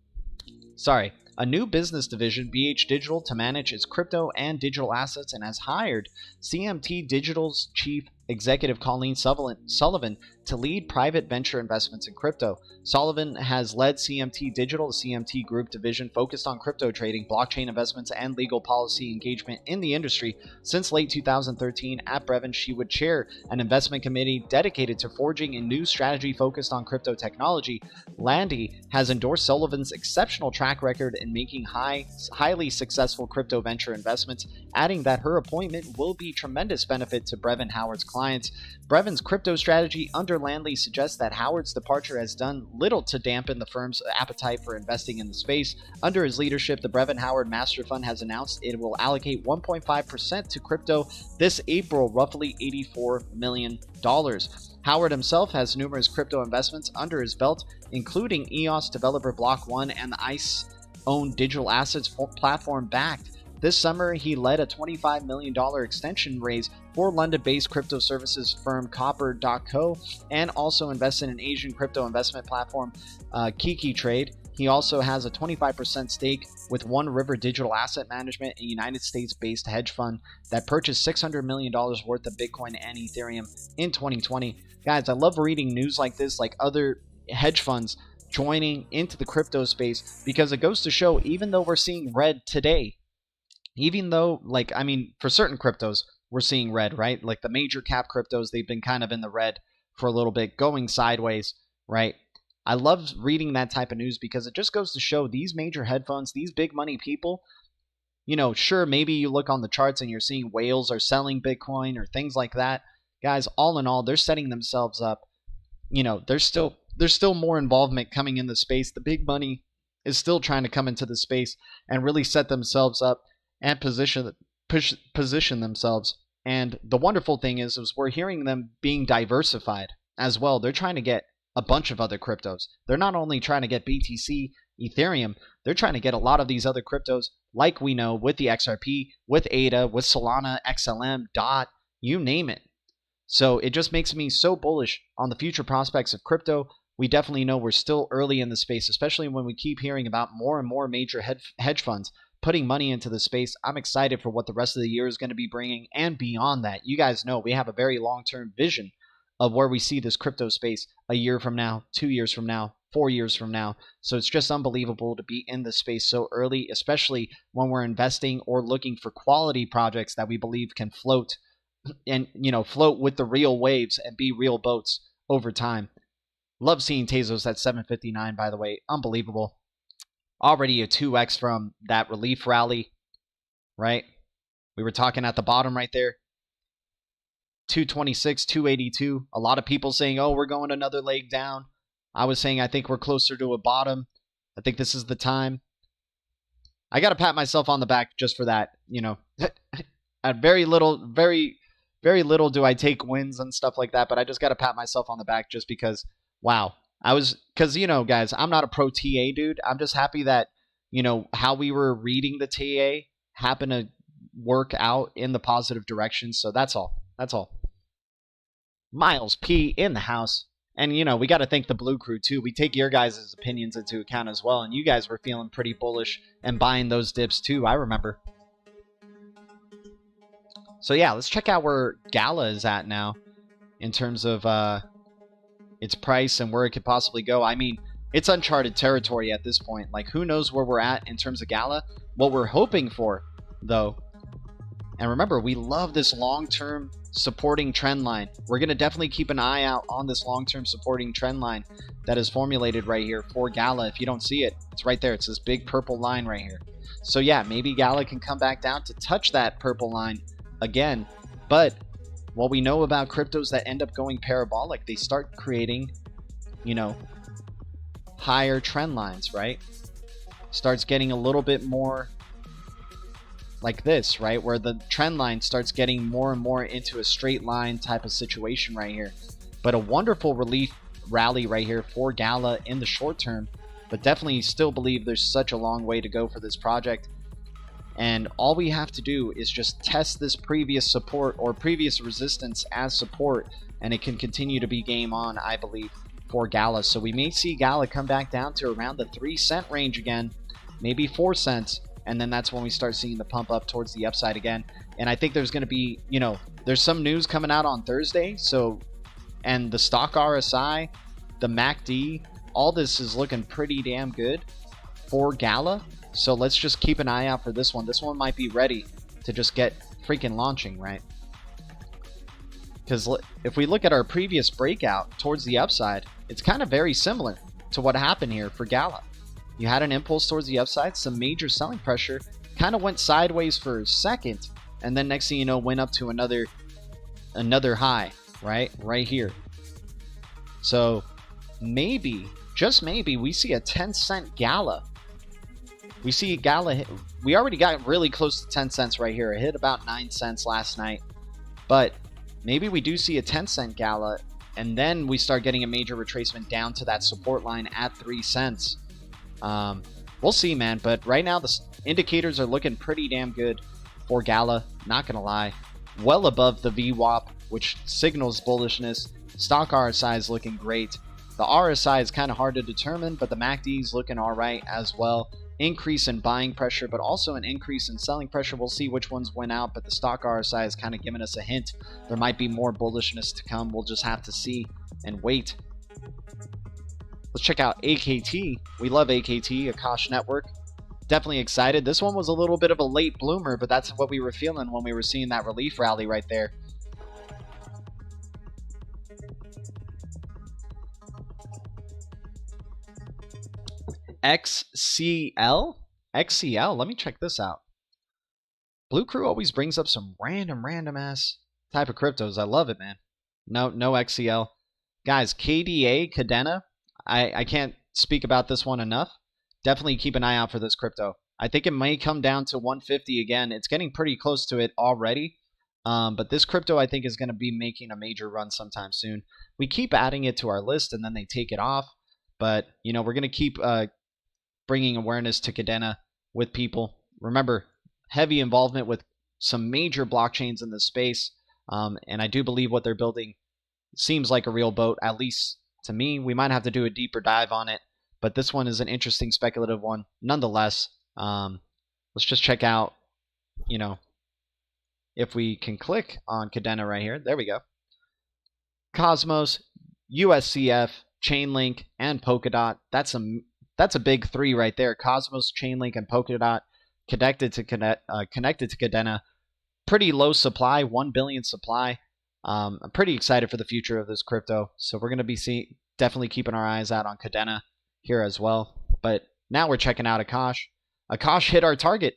business division, BH Digital, to manage its crypto and digital assets, and has hired CMT Digital's chief executive Colleen Sullivan to lead private venture investments in crypto. Sullivan has led CMT Digital, CMT Group division focused on crypto trading, blockchain investments, and legal policy engagement in the industry. Since late 2013, at Brevin, she would chair an investment committee dedicated to forging a new strategy focused on crypto technology. Landy has endorsed Sullivan's exceptional track record in making highly successful crypto venture investments, adding that her appointment will be tremendous benefit to Brevin Howard's clients. Brevin's crypto strategy under Landley suggests that Howard's departure has done little to dampen the firm's appetite for investing in the space. Under his leadership, the Brevin Howard Master Fund has announced it will allocate 1.5% to crypto this April, roughly $84 million. Howard himself has numerous crypto investments under his belt, including EOS developer Block One and the ICE-owned digital assets platform Backed. This summer, he led a $25 million extension raise for London-based crypto services firm Copper.co and also invested in Asian crypto investment platform Kiki Trade. He also has a 25% stake with One River Digital Asset Management, a United States-based hedge fund that purchased $600 million worth of Bitcoin and Ethereum in 2020. Guys, I love reading news like this, like other hedge funds joining into the crypto space, because it goes to show, even though we're seeing red today, even though, like, I mean, for certain cryptos, we're seeing red, right? Like the major cap cryptos, they've been kind of in the red for a little bit, going sideways, right? I love reading that type of news because it just goes to show these major hedge funds, these big money people, you know, sure, maybe you look on the charts and you're seeing whales are selling Bitcoin or things like that. Guys, all in all, they're setting themselves up. You know, there's still more involvement coming in the space. The big money is still trying to come into the space and really set themselves up and position themselves. And the wonderful thing is we're hearing them being diversified as well. They're trying to get a bunch of other cryptos. They're not only trying to get BTC, Ethereum, they're trying to get a lot of these other cryptos, like we know with the XRP, with ADA, with Solana, XLM, DOT, you name it. So it just makes me so bullish on the future prospects of crypto. We definitely know we're still early in the space, especially when we keep hearing about more and more major hedge funds putting money into the space. I'm excited for what the rest of the year is going to be bringing, and beyond that. You guys know we have a very long-term vision of where we see this crypto space a year from now, 2 years from now, 4 years from now. So it's just unbelievable to be in this space so early, especially when we're investing or looking for quality projects that we believe can float and, you know, float with the real waves and be real boats over time. Love seeing Tezos at 759, by the way. Unbelievable. Already a 2x from that relief rally, right? We were talking at the bottom right there. 226, 282. A lot of people saying, oh, we're going another leg down. I was saying I think we're closer to a bottom. I think this is the time. I got to pat myself on the back just for that, you know. very little do I take wins and stuff like that, but I just got to pat myself on the back just because, wow. Because, you know, guys, I'm not a pro TA dude. I'm just happy that, you know, how we were reading the TA happened to work out in the positive direction. So that's all. That's all. Miles P in the house. And, you know, we got to thank the Blue Crew, too. We take your guys' opinions into account as well. And you guys were feeling pretty bullish and buying those dips, too. I remember. So, yeah, let's check out where Gala is at now in terms of its price and where it could possibly go. I mean, it's uncharted territory at this point. Like, who knows where we're at in terms of Gala? What we're hoping for, though. And remember, we love this long-term supporting trend line. We're going to definitely keep an eye out on this long-term supporting trend line that is formulated right here for Gala. If you don't see it, it's right there. It's this big purple line right here. So yeah, maybe Gala can come back down to touch that purple line again. But what we know about cryptos that end up going parabolic, they start creating, you know, higher trend lines, right? Starts getting a little bit more like this, right? Where the trend line starts getting more and more into a straight line type of situation right here. But a wonderful relief rally right here for Gala in the short term, but definitely still believe there's such a long way to go for this project. And all we have to do is just test this previous support or previous resistance as support, and it can continue to be game on, I believe, for Gala. So we may see Gala come back down to around the 3-cent range again, maybe 4 cents, and then that's when we start seeing the pump up towards the upside again. And I think there's going to be, you know, there's some news coming out on Thursday. So, and the stock RSI, the MACD, all this is looking pretty damn good for Gala. So let's just keep an eye out for this one. This one might be ready to just get freaking launching, right? Because if we look at our previous breakout towards the upside, it's kind of very similar to what happened here for Gala. You had an impulse towards the upside, some major selling pressure, kind of went sideways for a second, and then next thing you know, went up to another high, right here. So maybe, just maybe, we see a 10-cent Gala. We see Gala hit, we already got really close to 10 cents right here. It hit about 9 cents last night, but maybe we do see a 10-cent Gala, and then we start getting a major retracement down to that support line at 3 cents. We'll see, man, but right now the indicators are looking pretty damn good for Gala, not gonna lie. Well above the VWAP, which signals bullishness. Stock RSI is looking great. The RSI is kind of hard to determine, but the MACD is looking alright as well. Increase in buying pressure, but also an increase in selling pressure. We'll see which ones win out, but the stock RSI is kind of giving us a hint. There might be more bullishness to come. We'll just have to see and wait. Let's check out AKT. We love AKT, Akash Network. Definitely excited. This one was a little bit of a late bloomer, but that's what we were feeling when we were seeing that relief rally right there. XCL? XCL? Let me check this out. Bluecrew always brings up some random ass type of cryptos. I love it, man. No XCL. Guys, KDA, Cadena. I can't speak about this one enough. Definitely keep an eye out for this crypto. I think it may come down to 150 again. It's getting pretty close to it already. But this crypto, I think, is going to be making a major run sometime soon. We keep adding it to our list, and then they take it off. But, you know, we're going to keep bringing awareness to Cadena with people. Remember, heavy involvement with some major blockchains in this space. And I do believe what they're building seems like a real boat, at least to me. We might have to do a deeper dive on it. But this one is an interesting speculative one. Nonetheless, let's just check out, you know, if we can click on Cadena right here. There we go. Cosmos, USCF, Chainlink, and Polkadot. That's a big three right there. Cosmos, Chainlink, and Polkadot connected to Cadena. Pretty low supply, 1 billion supply. I'm pretty excited for the future of this crypto. So we're going to be definitely keeping our eyes out on Cadena here as well. But now we're checking out Akash. Akash hit our target.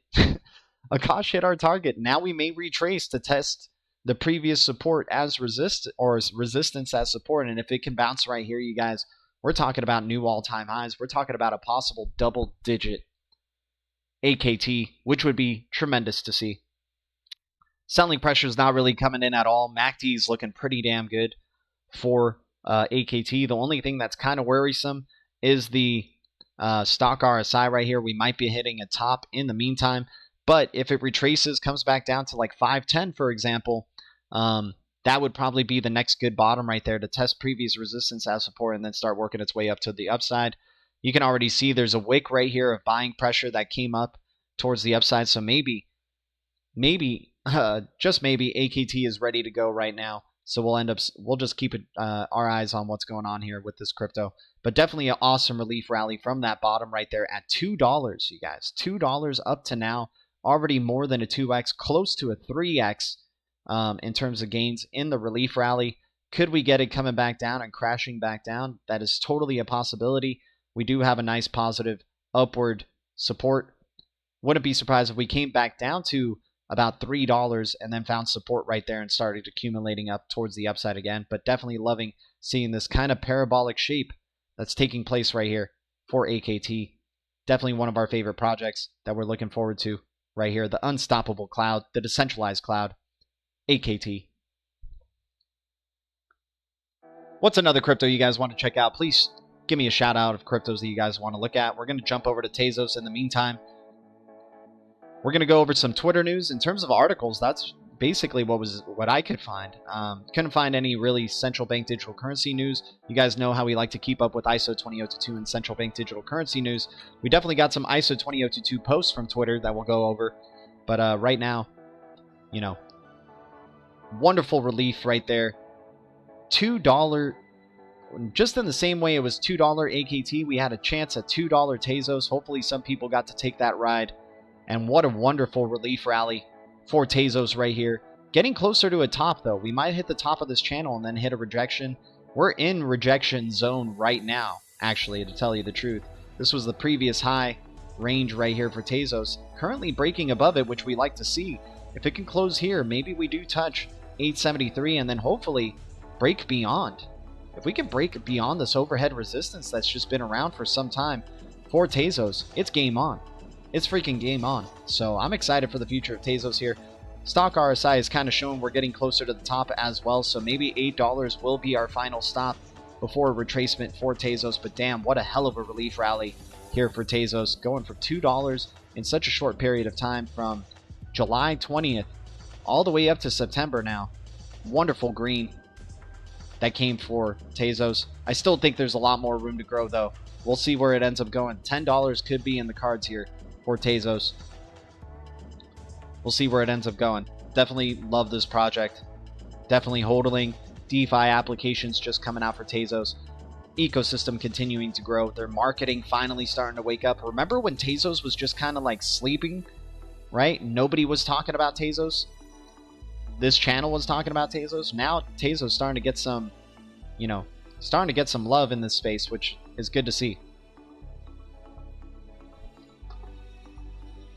Akash hit our target. Now we may retrace to test the previous support as resistance as support. And if it can bounce right here, you guys, we're talking about new all-time highs. We're talking about a possible double-digit AKT, which would be tremendous to see. Selling pressure is not really coming in at all. MACD is looking pretty damn good for AKT. The only thing that's kind of worrisome is the stock RSI right here. We might be hitting a top in the meantime. But if it retraces, comes back down to like 510, for example, that would probably be the next good bottom right there to test previous resistance as support and then start working its way up to the upside. You can already see there's a wick right here of buying pressure that came up towards the upside. So maybe, just maybe AKT is ready to go right now. So we'll just keep our eyes on what's going on here with this crypto. But definitely an awesome relief rally from that bottom right there at $2, you guys. $2 up to now. Already more than a 2x, close to a 3x in terms of gains in the relief rally. Could we get it coming back down and crashing back down? That is totally a possibility. We do have a nice positive upward support. Wouldn't be surprised if we came back down to about $3 and then found support right there and started accumulating up towards the upside again. But definitely loving seeing this kind of parabolic shape that's taking place right here for AKT. Definitely one of our favorite projects that we're looking forward to right here. The unstoppable cloud, the decentralized cloud, AKT. What's another crypto you guys want to check out? Please give me a shout out of cryptos that you guys want to look at. We're going to jump over to Tezos in the meantime. We're going to go over some Twitter news. In terms of articles, that's basically what I could find. Couldn't find any really central bank digital currency news. You guys know how we like to keep up with ISO 20022 and central bank digital currency news. We definitely got some ISO 20022 posts from Twitter that we'll go over. But right now, you know, wonderful relief right there. $2, just in the same way it was $2 AKT, we had a chance at $2 Tezos. Hopefully some people got to take that ride. And what a wonderful relief rally for Tezos right here. Getting closer to a top, though. We might hit the top of this channel and then hit a rejection. We're in rejection zone right now, actually, to tell you the truth. This was the previous high range right here for Tezos. Currently breaking above it, which we like to see. If it can close here, maybe we do touch 873 and then hopefully break beyond. If we can break beyond this overhead resistance that's just been around for some time for Tezos, it's game on. It's freaking game on. So I'm excited for the future of Tezos here. Stock RSI is kind of showing we're getting closer to the top as well, so maybe $8 will be our final stop before a retracement for Tezos. But damn, what a hell of a relief rally here for Tezos, going for $2 in such a short period of time from July 20th all the way up to September now. Wonderful green that came for Tezos. I still think there's a lot more room to grow, though. We'll see where it ends up going. $10 could be in the cards here for Tezos. We'll see where it ends up going. Definitely love this project. Definitely hodling. DeFi applications just coming out for Tezos. Ecosystem continuing to grow. Their marketing finally starting to wake up. Remember when Tezos was just kind of like sleeping, right? Nobody was talking about Tezos. This channel was talking about Tezos. Now Tezos starting to get some, you know, starting to get some love in this space, which is good to see.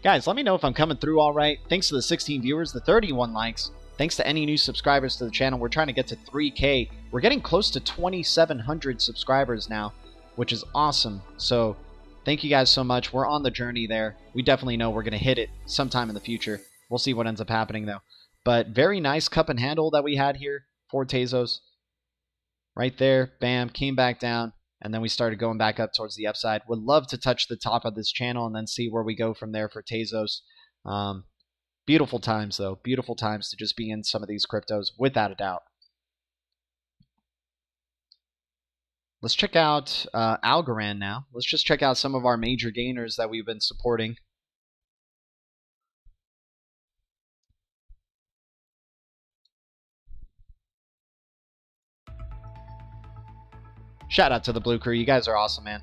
Guys, let me know if I'm coming through all right. Thanks to the 16 viewers, the 31 likes. Thanks to any new subscribers to the channel. We're trying to get to 3K. We're getting close to 2,700 subscribers now, which is awesome. So thank you guys so much. We're on the journey there. We definitely know we're going to hit it sometime in the future. We'll see what ends up happening, though. But very nice cup and handle that we had here for Tezos. Right there. Bam. Came back down. And then we started going back up towards the upside. Would love to touch the top of this channel and then see where we go from there for Tezos. Beautiful times, though. Beautiful times to just be in some of these cryptos, without a doubt. Let's check out Algorand now. Let's just check out some of our major gainers that we've been supporting. Shout out to the Blue Crew. You guys are awesome, man.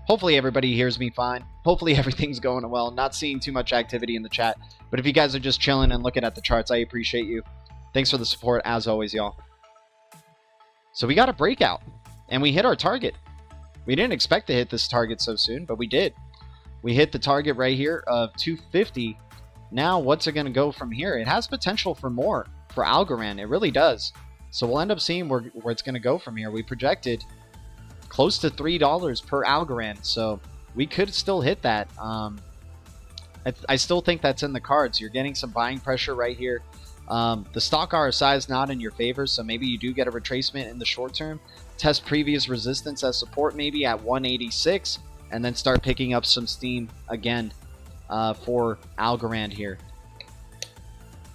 Hopefully everybody hears me fine. Hopefully everything's going well. Not seeing too much activity in the chat. But if you guys are just chilling and looking at the charts, I appreciate you. Thanks for the support, as always, y'all. So we got a breakout. And we hit our target. We didn't expect to hit this target so soon, but we did. We hit the target right here of 250. Now, what's it going to go from here? It has potential for more for Algorand. It really does. So we'll end up seeing where it's going to go from here. We projected close to $3 per Algorand, so we could still hit that. I still think that's in the cards. You're getting some buying pressure right here. The stock RSI is not in your favor, so maybe you do get a retracement in the short term. Test previous resistance as support maybe at 186, and then start picking up some steam again for Algorand here.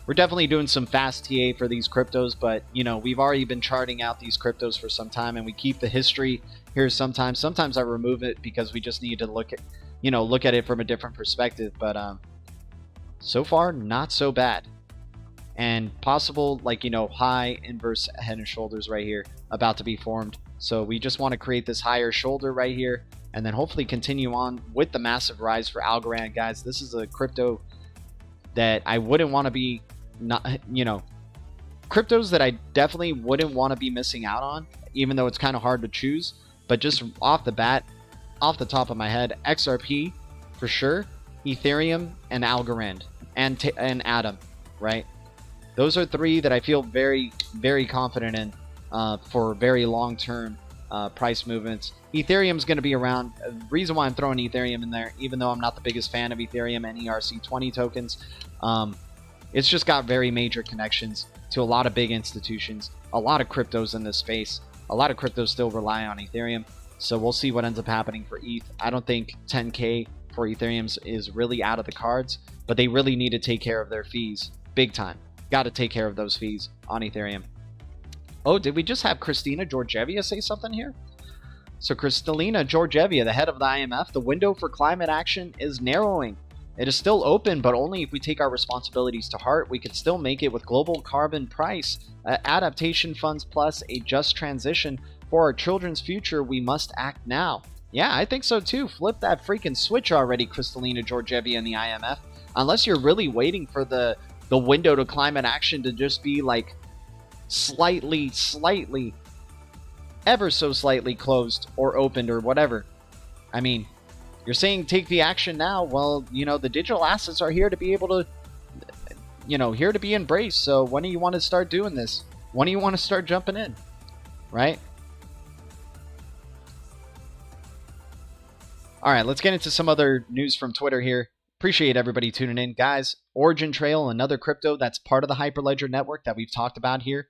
We're definitely doing some fast TA for these cryptos, but you know, we've already been charting out these cryptos for some time, and we keep the history here sometimes. Sometimes I remove it because we just need to look at, you know, look at it from a different perspective. But so far, not so bad. And possible, like, you know, high inverse head and shoulders right here about to be formed. So we just want to create this higher shoulder right here, and then hopefully continue on with the massive rise for Algorand, guys. This is a crypto that I wouldn't want to be, not, you know, cryptos that I definitely wouldn't want to be missing out on, even though it's kind of hard to choose. But just off the bat, off the top of my head, XRP for sure, Ethereum, and Algorand, and Atom, right? Those are three that I feel very, very confident in for very long-term price movements. Ethereum's going to be around. The reason why I'm throwing Ethereum in there, even though I'm not the biggest fan of Ethereum and ERC20 tokens, it's just got very major connections to a lot of big institutions, a lot of cryptos in this space. A lot of cryptos still rely on Ethereum, so we'll see what ends up happening for ETH. I don't think 10K for Ethereum is really out of the cards, but they really need to take care of their fees big time. Got to take care of those fees on Ethereum. Oh, did we just have Christina Georgieva say something here? So Kristalina Georgieva, the head of the IMF, the window for climate action is narrowing. It is still open, but only if we take our responsibilities to heart. We could still make it with global carbon price, adaptation funds, plus a just transition for our children's future. We must act now. Yeah, I think so too. Flip that freaking switch already, Kristalina Georgieva and the IMF. Unless you're really waiting for the window to climate action to just be like slightly, ever so slightly closed or opened or whatever. I mean, you're saying take the action now. Well, you know, the digital assets are here to be able to, you know, here to be embraced. So when do you want to start doing this? When do you want to start jumping in? Right? All right, let's get into some other news from Twitter here. Appreciate everybody tuning in. Guys, Origin Trail, another crypto that's part of the Hyperledger network that we've talked about here.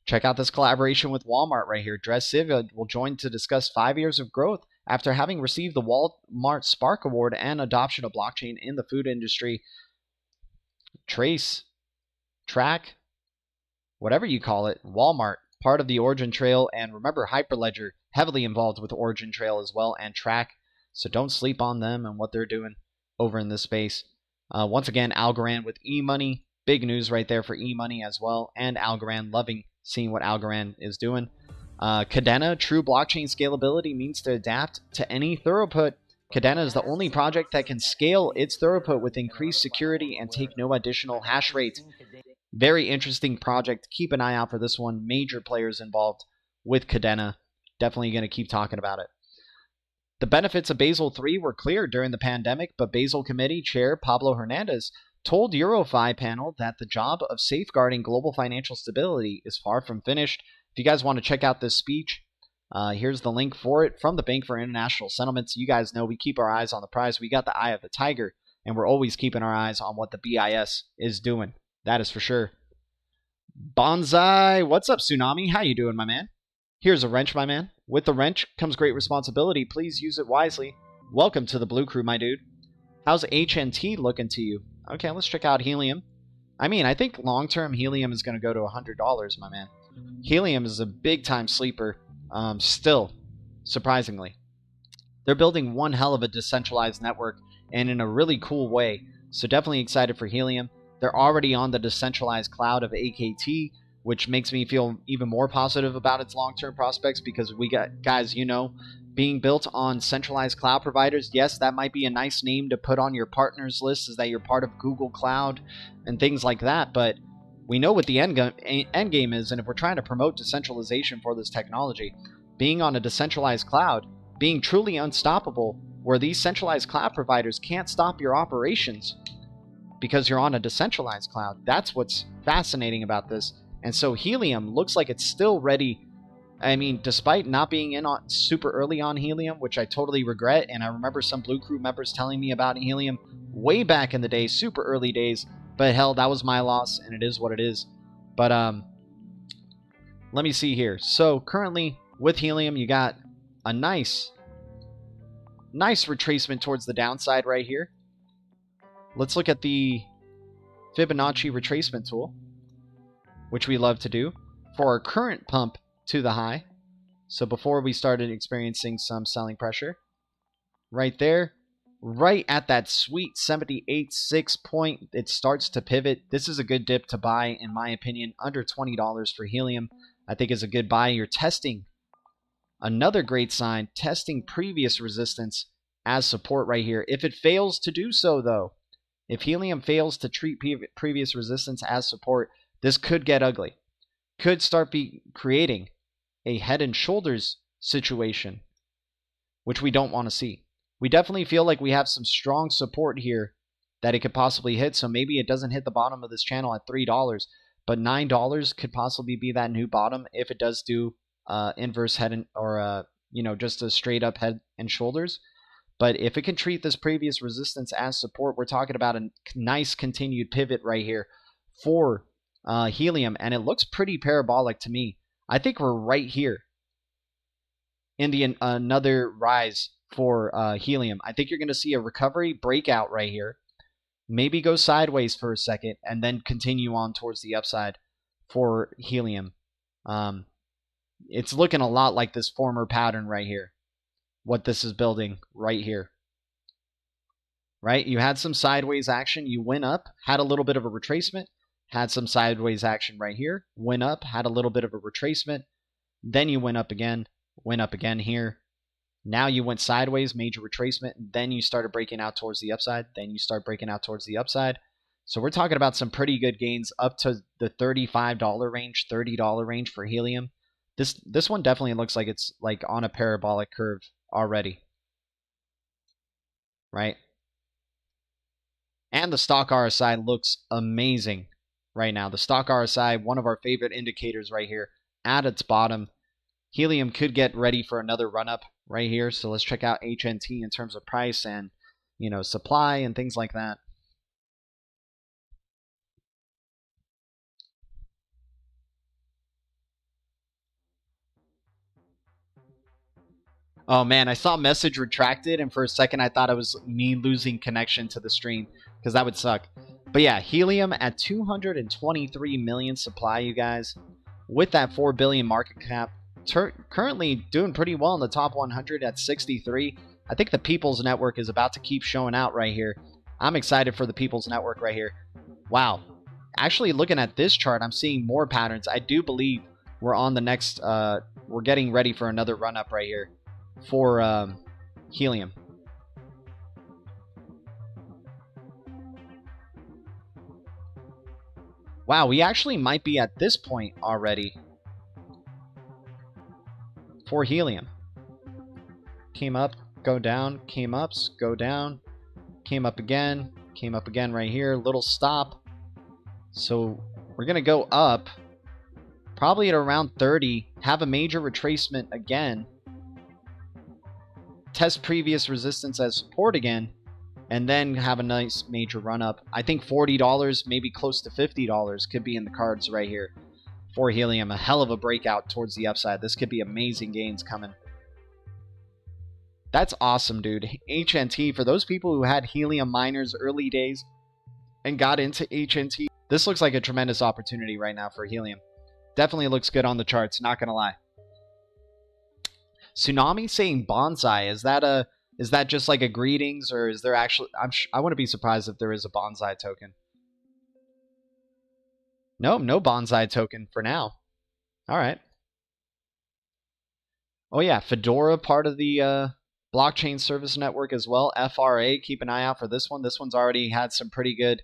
Check out this collaboration with Walmart right here. Dres Siva will join to discuss 5 years of growth after having received the Walmart Spark Award and adoption of blockchain in the food industry. Trace, track, whatever you call it, Walmart, part of the Origin Trail. And remember, Hyperledger, heavily involved with Origin Trail as well, and track. So don't sleep on them and what they're doing over in this space. Once again, Algorand with e-money. Big news right there for e-money as well. And Algorand, loving seeing what Algorand is doing. Cadena, true blockchain scalability means to adapt to any throughput. Cadena is the only project that can scale its throughput with increased security and take no additional hash rate. Very interesting project. Keep an eye out for this one. Major players involved with Cadena. Definitely going to keep talking about it. The benefits of Basel III were clear during the pandemic, but Basel Committee Chair Pablo Hernandez told Eurofi panel that the job of safeguarding global financial stability is far from finished. If you guys want to check out this speech, here's the link for it from the Bank for International Settlements. You guys know we keep our eyes on the prize. We got the eye of the tiger, and we're always keeping our eyes on what the BIS is doing. That is for sure. Bonsai, what's up, Tsunami? How you doing, my man? Here's a wrench, my man. With the wrench comes great responsibility. Please use it wisely. Welcome to the Blue Crew, my dude. How's HNT looking to you? Okay, let's check out Helium. I mean, I think long-term Helium is going to go to $100, my man. Helium is a big-time sleeper, still, surprisingly. They're building one hell of a decentralized network, and in a really cool way. So definitely excited for Helium. They're already on the decentralized cloud of AKT, which makes me feel even more positive about its long-term prospects, because we got, guys, you know, being built on centralized cloud providers. Yes, that might be a nice name to put on your partners list, is that you're part of Google Cloud and things like that, but we know what the end game is, and if we're trying to promote decentralization for this technology, being on a decentralized cloud, being truly unstoppable, where these centralized cloud providers can't stop your operations because you're on a decentralized cloud. That's what's fascinating about this. And so Helium looks like it's still ready. I mean, despite not being in on super early on Helium, which I totally regret, and I remember some Blue Crew members telling me about Helium way back in the day, super early days, but hell, that was my loss, and it is what it is. But let me see here. So currently with Helium, you got a nice retracement towards the downside right here. Let's look at the Fibonacci retracement tool, which we love to do, for our current pump to the high. So before we started experiencing some selling pressure, right there, right at that sweet 78.6 point, it starts to pivot. This is a good dip to buy, in my opinion. Under $20 for Helium, I think, is a good buy. You're testing, another great sign, testing previous resistance as support right here. If it fails to do so, though, if Helium fails to treat previous resistance as support, this could get ugly. Could start creating a head and shoulders situation, which we don't want to see. We definitely feel like we have some strong support here that it could possibly hit. So maybe it doesn't hit the bottom of this channel at $3, but $9 could possibly be that new bottom if it does do inverse head and, or you know, just a straight up head and shoulders. But if it can treat this previous resistance as support, we're talking about a nice continued pivot right here for Helium, and it looks pretty parabolic to me. I think we're right here in the another rise for Helium. I think you're going to see a recovery breakout right here, maybe go sideways for a second, and then continue on towards the upside for Helium. It's looking a lot like this former pattern right here, what this is building right here. right? You had some sideways action. You went up, had a little bit of a retracement, had some sideways action right here, went up, had a little bit of a retracement, then you went up again here. Now you went sideways, major retracement, then you started breaking out towards the upside, then you start breaking out towards the upside. So we're talking about some pretty good gains up to the $35 range, $30 range for helium. This one definitely looks like it's like on a parabolic curve already, right? And the stock RSI looks amazing right now. The stock RSI, one of our favorite indicators right here, at its bottom. Helium could get ready for another run-up right here. So let's check out HNT in terms of price and, you know, supply and things like that. Oh man, I saw message retracted, and for a second I thought it was me losing connection to the stream, because that would suck. But yeah, helium at 223 million supply, you guys, with that 4 billion market cap, currently doing pretty well in the top 100 at 63. I think the People's Network is about to keep showing out right here. I'm excited for the People's Network right here. Wow. Actually, looking at this chart, I'm seeing more patterns. I do believe we're on the next, we're getting ready for another run-up right here for helium. Wow, we actually might be at this point already for helium. Came up, go down, came up, go down, came up again right here, little stop. So we're going to go up probably at around 30, have a major retracement again, test previous resistance as support again, and then have a nice major run up. I think $40, maybe close to $50 could be in the cards right here for helium. A hell of a breakout towards the upside. This could be amazing gains coming. That's awesome, dude. HNT, for those people who had helium miners early days and got into HNT, this looks like a tremendous opportunity right now for helium. Definitely looks good on the charts, not gonna lie. Tsunami saying bonsai. Is that just like a greetings, or is there actually? I wouldn't be surprised if there is a bonsai token. No bonsai token for now. All right. Oh yeah, Fedora, part of the blockchain service network as well. FRA, keep an eye out for this one. This one's already had some pretty good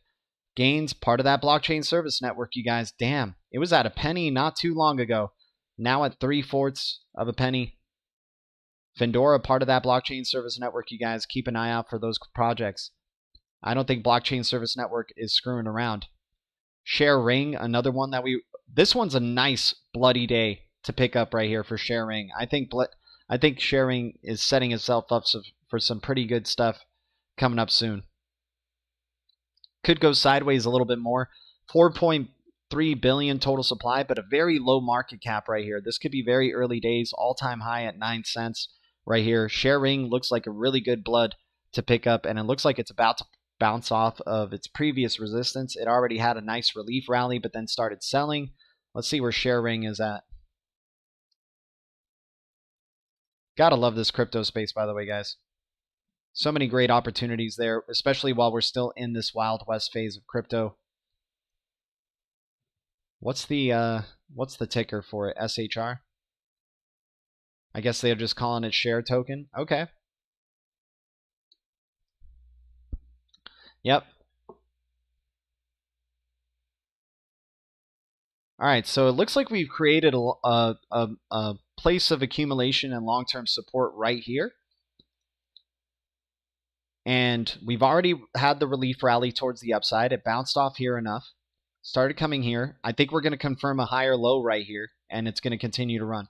gains. Part of that blockchain service network, you guys. Damn, it was at a penny not too long ago. Now at 3/4 of a penny. Fedora, part of that blockchain service network, you guys. Keep an eye out for those projects. I don't think blockchain service network is screwing around. Share Ring, another one that this one's a nice bloody day to pick up right here for Share Ring. I think Share Ring is setting itself up for some pretty good stuff coming up soon. Could go sideways a little bit more. 4.3 billion total supply, but a very low market cap right here. This could be very early days, all-time high at 9 cents right here. Share Ring looks like a really good blood to pick up, and it looks like it's about to bounce off of its previous resistance. It already had a nice relief rally, but then started selling. Let's see where Share Ring is at. Gotta love this crypto space, by the way, guys. So many great opportunities there, especially while we're still in this Wild West phase of crypto. What's the ticker for it? SHR? I guess they're just calling it share token. Okay. Yep. All right, so it looks like we've created a place of accumulation and long-term support right here. And we've already had the relief rally towards the upside. It bounced off here enough. Started coming here. I think we're going to confirm a higher low right here, and it's going to continue to run.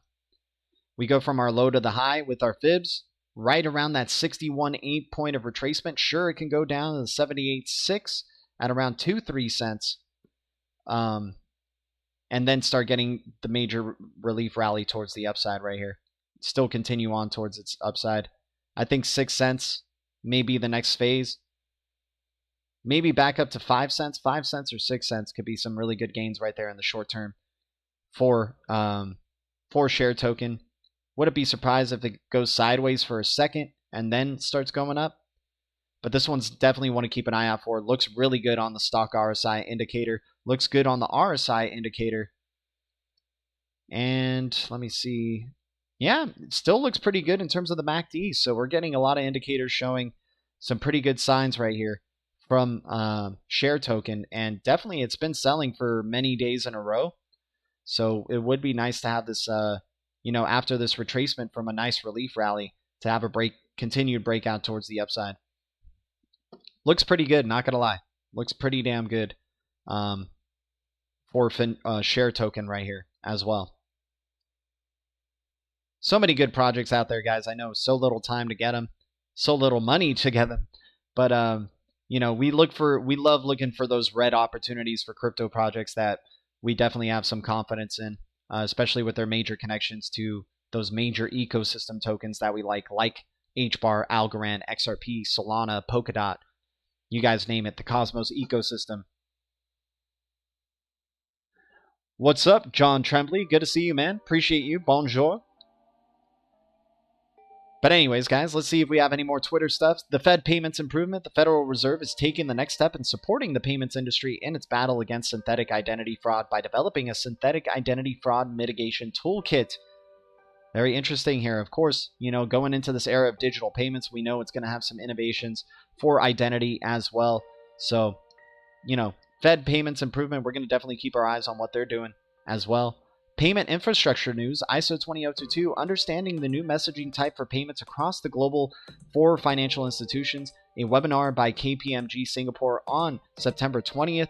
We go from our low to the high with our fibs, right around that 61.8 point of retracement. Sure, it can go down to the 78.6 at around 2-3 cents. And then start getting the major relief rally towards the upside right here. Still continue on towards its upside. I think 6 cents may be the next phase. Maybe back up to 5 cents. 5 cents or 6 cents could be some really good gains right there in the short term for share token. Would it be surprised if it goes sideways for a second and then starts going up? But this one's definitely want to keep an eye out for. Looks really good on the stock RSI indicator. Looks good on the RSI indicator. And let me see. Yeah, it still looks pretty good in terms of the MACD. So we're getting a lot of indicators showing some pretty good signs right here from share token. And definitely it's been selling for many days in a row. So it would be nice to have this, after this retracement from a nice relief rally, to have a continued breakout towards the upside. Looks pretty good, not going to lie. Looks pretty damn good for share token right here as well. So many good projects out there, guys. I know so little time to get them, so little money to get them. But, we love looking for those red opportunities for crypto projects that we definitely have some confidence in, especially with their major connections to those major ecosystem tokens that we like HBAR, Algorand, XRP, Solana, Polkadot. You guys name it, the Cosmos ecosystem. What's up, John Tremblay? Good to see you, man. Appreciate you. Bonjour. But anyways, guys, let's see if we have any more Twitter stuff. The Fed payments improvement. The Federal Reserve is taking the next step in supporting the payments industry in its battle against synthetic identity fraud by developing a synthetic identity fraud mitigation toolkit. Very interesting here. Of course, going into this era of digital payments, we know it's going to have some innovations for identity as well. So, Fed payments improvement, we're going to definitely keep our eyes on what they're doing as well. Payment infrastructure news, ISO 20022, understanding the new messaging type for payments across the global for financial institutions, a webinar by KPMG Singapore on September 20th.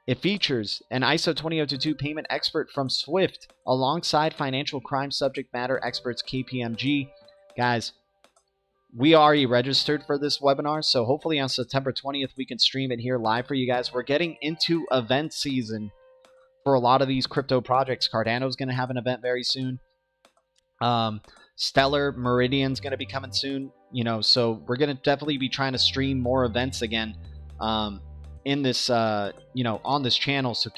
It features an ISO 20022 payment expert from SWIFT alongside financial crime subject matter experts KPMG. Guys, we are already registered for this webinar, so hopefully on September 20th we can stream it here live for you guys. We're getting into event season for a lot of these crypto projects. Cardano's going to have an event very soon. Stellar Meridian's going to be coming soon. So we're going to definitely be trying to stream more events again in this, on this channel. So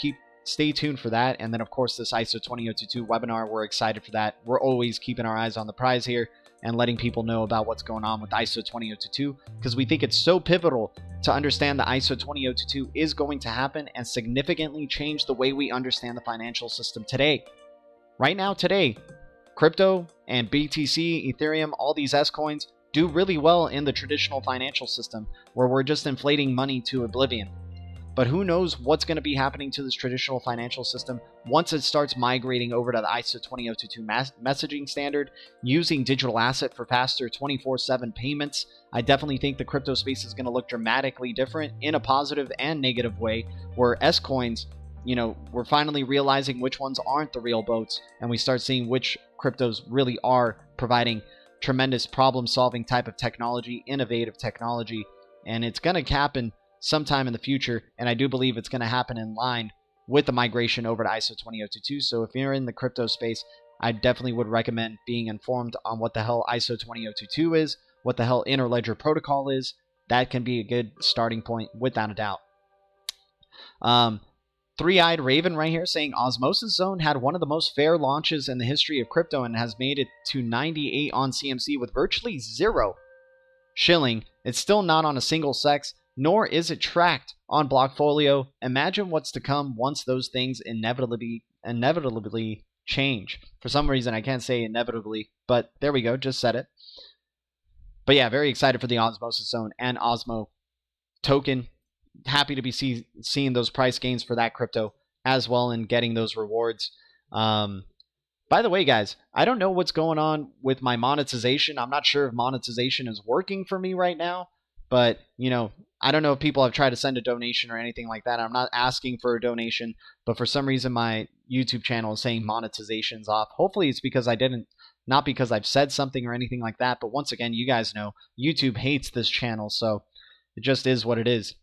stay tuned for that. And then, of course, this ISO 20022 webinar, we're excited for that. We're always keeping our eyes on the prize here and letting people know about what's going on with ISO 20022 because we think it's so pivotal to understand the ISO 20022 is going to happen and significantly change the way we understand the financial system today. Right now, today, crypto and BTC, Ethereum, all these S coins do really well in the traditional financial system where we're just inflating money to oblivion. But who knows what's going to be happening to this traditional financial system once it starts migrating over to the ISO 20022 messaging standard, using digital asset for faster 24/7 payments. I definitely think the crypto space is going to look dramatically different in a positive and negative way, where S coins, we're finally realizing which ones aren't the real boats, and we start seeing which cryptos really are providing tremendous problem-solving type of technology, innovative technology, and it's going to happen sometime in the future, and I do believe it's going to happen in line with the migration over to ISO 20022. So if you're in the crypto space, I definitely would recommend being informed on what the hell ISO 20022 is, what the hell Interledger Protocol is. That can be a good starting point without a doubt. Three-Eyed Raven right here saying Osmosis Zone had one of the most fair launches in the history of crypto and has made it to 98 on CMC with virtually zero shilling. It's still not on a single sex, nor is it tracked on Blockfolio. Imagine what's to come once those things inevitably change. For some reason, I can't say inevitably, but there we go, just said it. But yeah, very excited for the Osmosis Zone and Osmo token. Happy to be seeing those price gains for that crypto as well and getting those rewards. By the way, guys, I don't know what's going on with my monetization. I'm not sure if monetization is working for me right now, but, I don't know if people have tried to send a donation or anything like that. I'm not asking for a donation, but for some reason my YouTube channel is saying monetization's off. Hopefully it's because I didn't, not because I've said something or anything like that. But once again, you guys know YouTube hates this channel, so it just is what it is.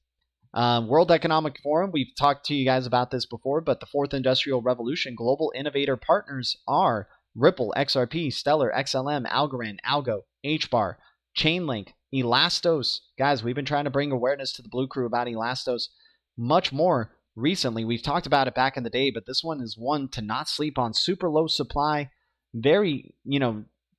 World Economic Forum, we've talked to you guys about this before, but the Fourth Industrial Revolution global innovator partners are Ripple, XRP, Stellar, XLM, Algorand, ALGO, HBAR, Chainlink, Elastos. Guys, we've been trying to bring awareness to the Blue Crew about Elastos much more recently. We've talked about it back in the day, but this one is one to not sleep on. Super low supply, very,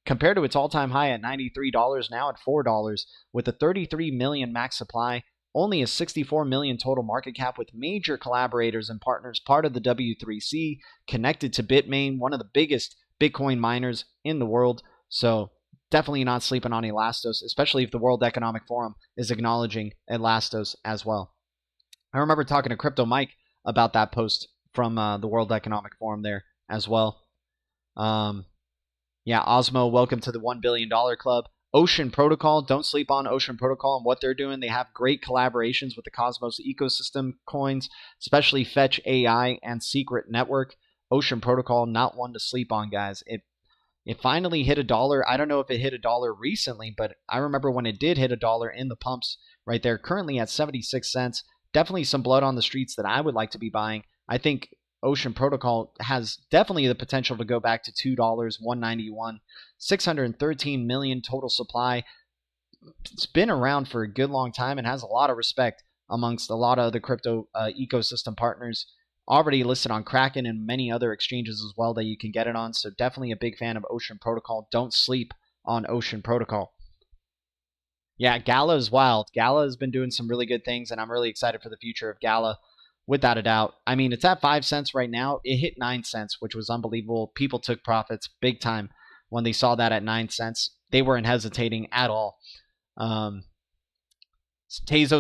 compared to its all-time high at $93, now at $4, with a 33 million max supply, only a 64 million total market cap, with major collaborators and partners, part of the W3C, connected to Bitmain, one of the biggest Bitcoin miners in the world. So definitely not sleeping on Elastos, especially if the World Economic Forum is acknowledging Elastos as well. I remember talking to Crypto Mike about that post from the World Economic Forum there as well. Yeah, OSMO, welcome to the $1 billion club. Ocean Protocol, don't sleep on Ocean Protocol and what they're doing. They have great collaborations with the Cosmos ecosystem coins, especially Fetch AI and Secret Network. Ocean Protocol, not one to sleep on, guys. It finally hit $1. I don't know if it hit $1 recently, but I remember when it did hit $1 in the pumps right there. Currently at 76 cents. Definitely some blood on the streets that I would like to be buying. I think Ocean Protocol has definitely the potential to go back to $2, $1.91, 613 million total supply. It's been around for a good long time and has a lot of respect amongst a lot of other crypto ecosystem partners. Already listed on Kraken and many other exchanges as well that you can get it on. So definitely a big fan of Ocean Protocol. Don't sleep on Ocean Protocol. Yeah, Gala is wild. Gala has been doing some really good things, and I'm really excited for the future of Gala, without a doubt. I mean, it's at 5 cents right now. It hit 9 cents, which was unbelievable. People took profits big time when they saw that at 9 cents. They weren't hesitating at all. Tezos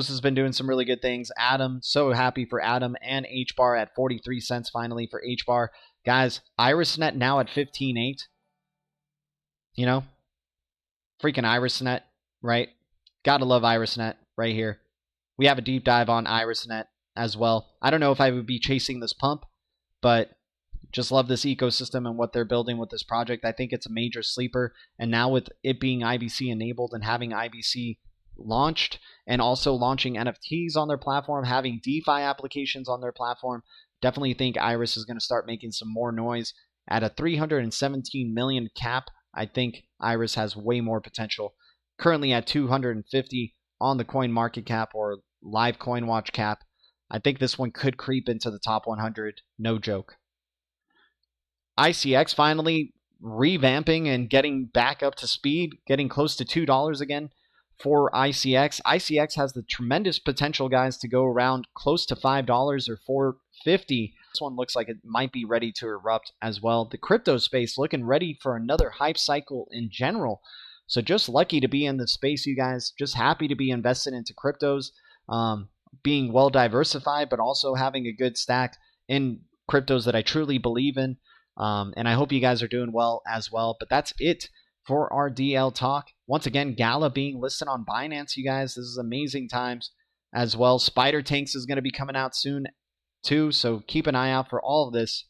has been doing some really good things. Atom, so happy for Atom, and HBAR at 43 cents finally for HBAR. Guys, IrisNet now at 15.8. You know, freaking IrisNet, right? Gotta love IrisNet right here. We have a deep dive on IrisNet as well. I don't know if I would be chasing this pump, but just love this ecosystem and what they're building with this project. I think it's a major sleeper, and now with it being IBC enabled and having IBC launched and also launching NFTs on their platform, having DeFi applications on their platform, definitely think Iris is going to start making some more noise. At a 317 million cap, I think Iris has way more potential. Currently at 250 on the coin market cap or live coin watch cap. I think this one could creep into the top 100, no joke. ICX finally revamping and getting back up to speed, getting close to $2 again for ICX. ICX has the tremendous potential, guys, to go around close to $5 or $4.50. This one looks like it might be ready to erupt as well. The crypto space looking ready for another hype cycle in general. So just lucky to be in the space, you guys. Just happy to be invested into cryptos, being well diversified, but also having a good stack in cryptos that I truly believe in. And I hope you guys are doing well as well. But that's it for our DL talk. Once again, Gala being listed on Binance, you guys. This is amazing times as well. Spider Tanks is going to be coming out soon too, so keep an eye out for all of this.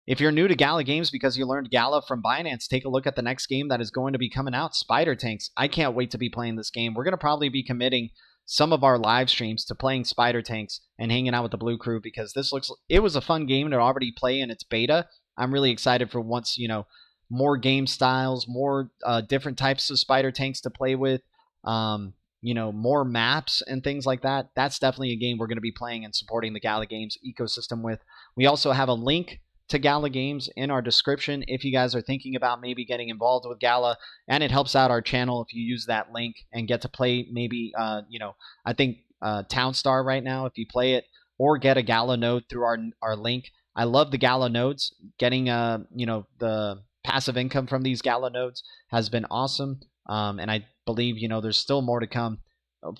If you're new to Gala Games because you learned Gala from Binance, take a look at the next game that is going to be coming out, Spider Tanks. I can't wait to be playing this game. We're going to probably be committing some of our live streams to playing Spider Tanks and hanging out with the Blue Crew because it was a fun game to already play in its beta. I'm really excited for once, more game styles, more different types of Spider Tanks to play with, more maps and things like that. That's definitely a game we're going to be playing and supporting the Gala Games ecosystem with. We also have a link to Gala Games in our description if you guys are thinking about maybe getting involved with Gala, and it helps out our channel if you use that link and get to play maybe, I think Townstar right now if you play it, or get a Gala node through our link. I love the Gala nodes. Getting, the passive income from these Gala nodes has been awesome, and I believe, there's still more to come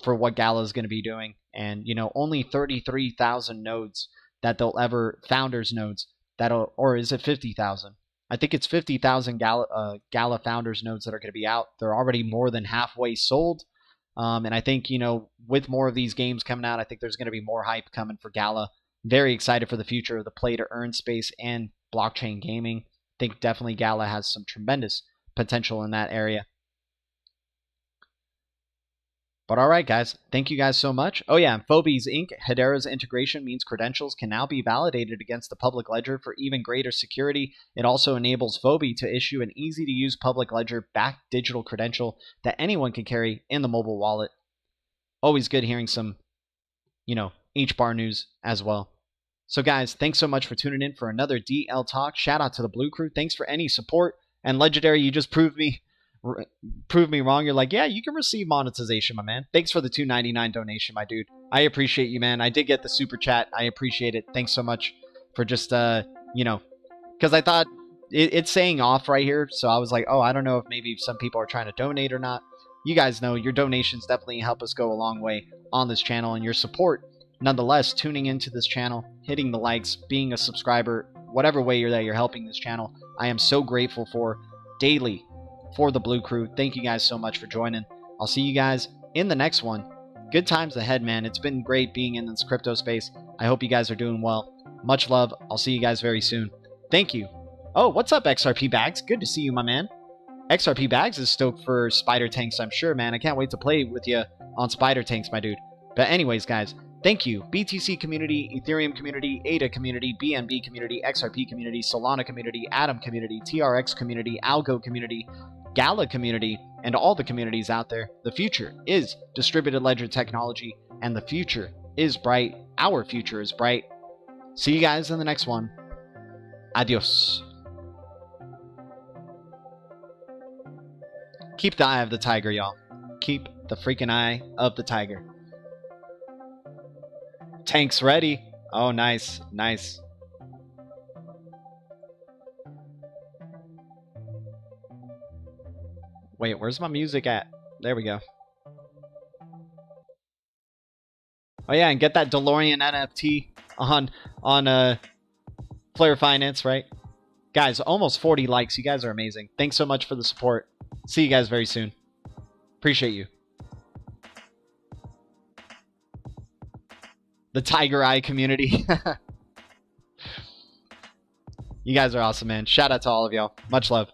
for what Gala is going to be doing, and, only 33,000 nodes that they'll ever, founders nodes, or is it 50,000? I think it's 50,000 Gala founders nodes that are going to be out. They're already more than halfway sold. And I think, with more of these games coming out, I think there's going to be more hype coming for Gala. Very excited for the future of the play to earn space and blockchain gaming. I think definitely Gala has some tremendous potential in that area. But all right, guys, thank you guys so much. Oh, yeah, and Phobies Inc. Hedera's integration means credentials can now be validated against the public ledger for even greater security. It also enables Phobi to issue an easy-to-use public ledger-backed digital credential that anyone can carry in the mobile wallet. Always good hearing some, HBAR news as well. So, guys, thanks so much for tuning in for another DL Talk. Shout out to the Blue Crew. Thanks for any support And Legendary, you just proved me wrong. You're like, yeah, you can receive monetization, my man. Thanks for the $2.99 donation, my dude. I appreciate you, man. I did get the super chat. I appreciate it. Thanks so much for just, you know, because I thought it's saying off right here. So I was like, oh, I don't know if maybe some people are trying to donate or not. You guys know your donations definitely help us go a long way on this channel, and your support, nonetheless, tuning into this channel, hitting the likes, being a subscriber, whatever way you're helping this channel, I am so grateful for daily for the Blue Crew. Thank you guys so much for joining. I'll see you guys in the next one. Good times ahead, man. It's been great being in this crypto space. I hope you guys are doing well. Much love. I'll see you guys very soon. Thank you. Oh, what's up, XRP Bags? Good to see you, my man. XRP Bags is stoked for Spider Tanks, I'm sure, man. I can't wait to play with you on Spider Tanks, my dude. But anyways, guys, thank you. BTC community, Ethereum community, ADA community, BNB community, XRP community, Solana community, Atom community, TRX community, ALGO community, Gala community, and all the communities out there. The future is distributed ledger technology, and the future is bright. Our future is bright. See you guys in the next one. Adios. Keep the eye of the tiger, y'all. Keep the freaking eye of the tiger. Tanks ready. Oh, nice. Nice. Wait, where's my music at? There we go. Oh, yeah, and get that DeLorean NFT on Flare Finance, right? Guys, almost 40 likes. You guys are amazing. Thanks so much for the support. See you guys very soon. Appreciate you. The Tiger Eye community. You guys are awesome, man. Shout out to all of y'all. Much love.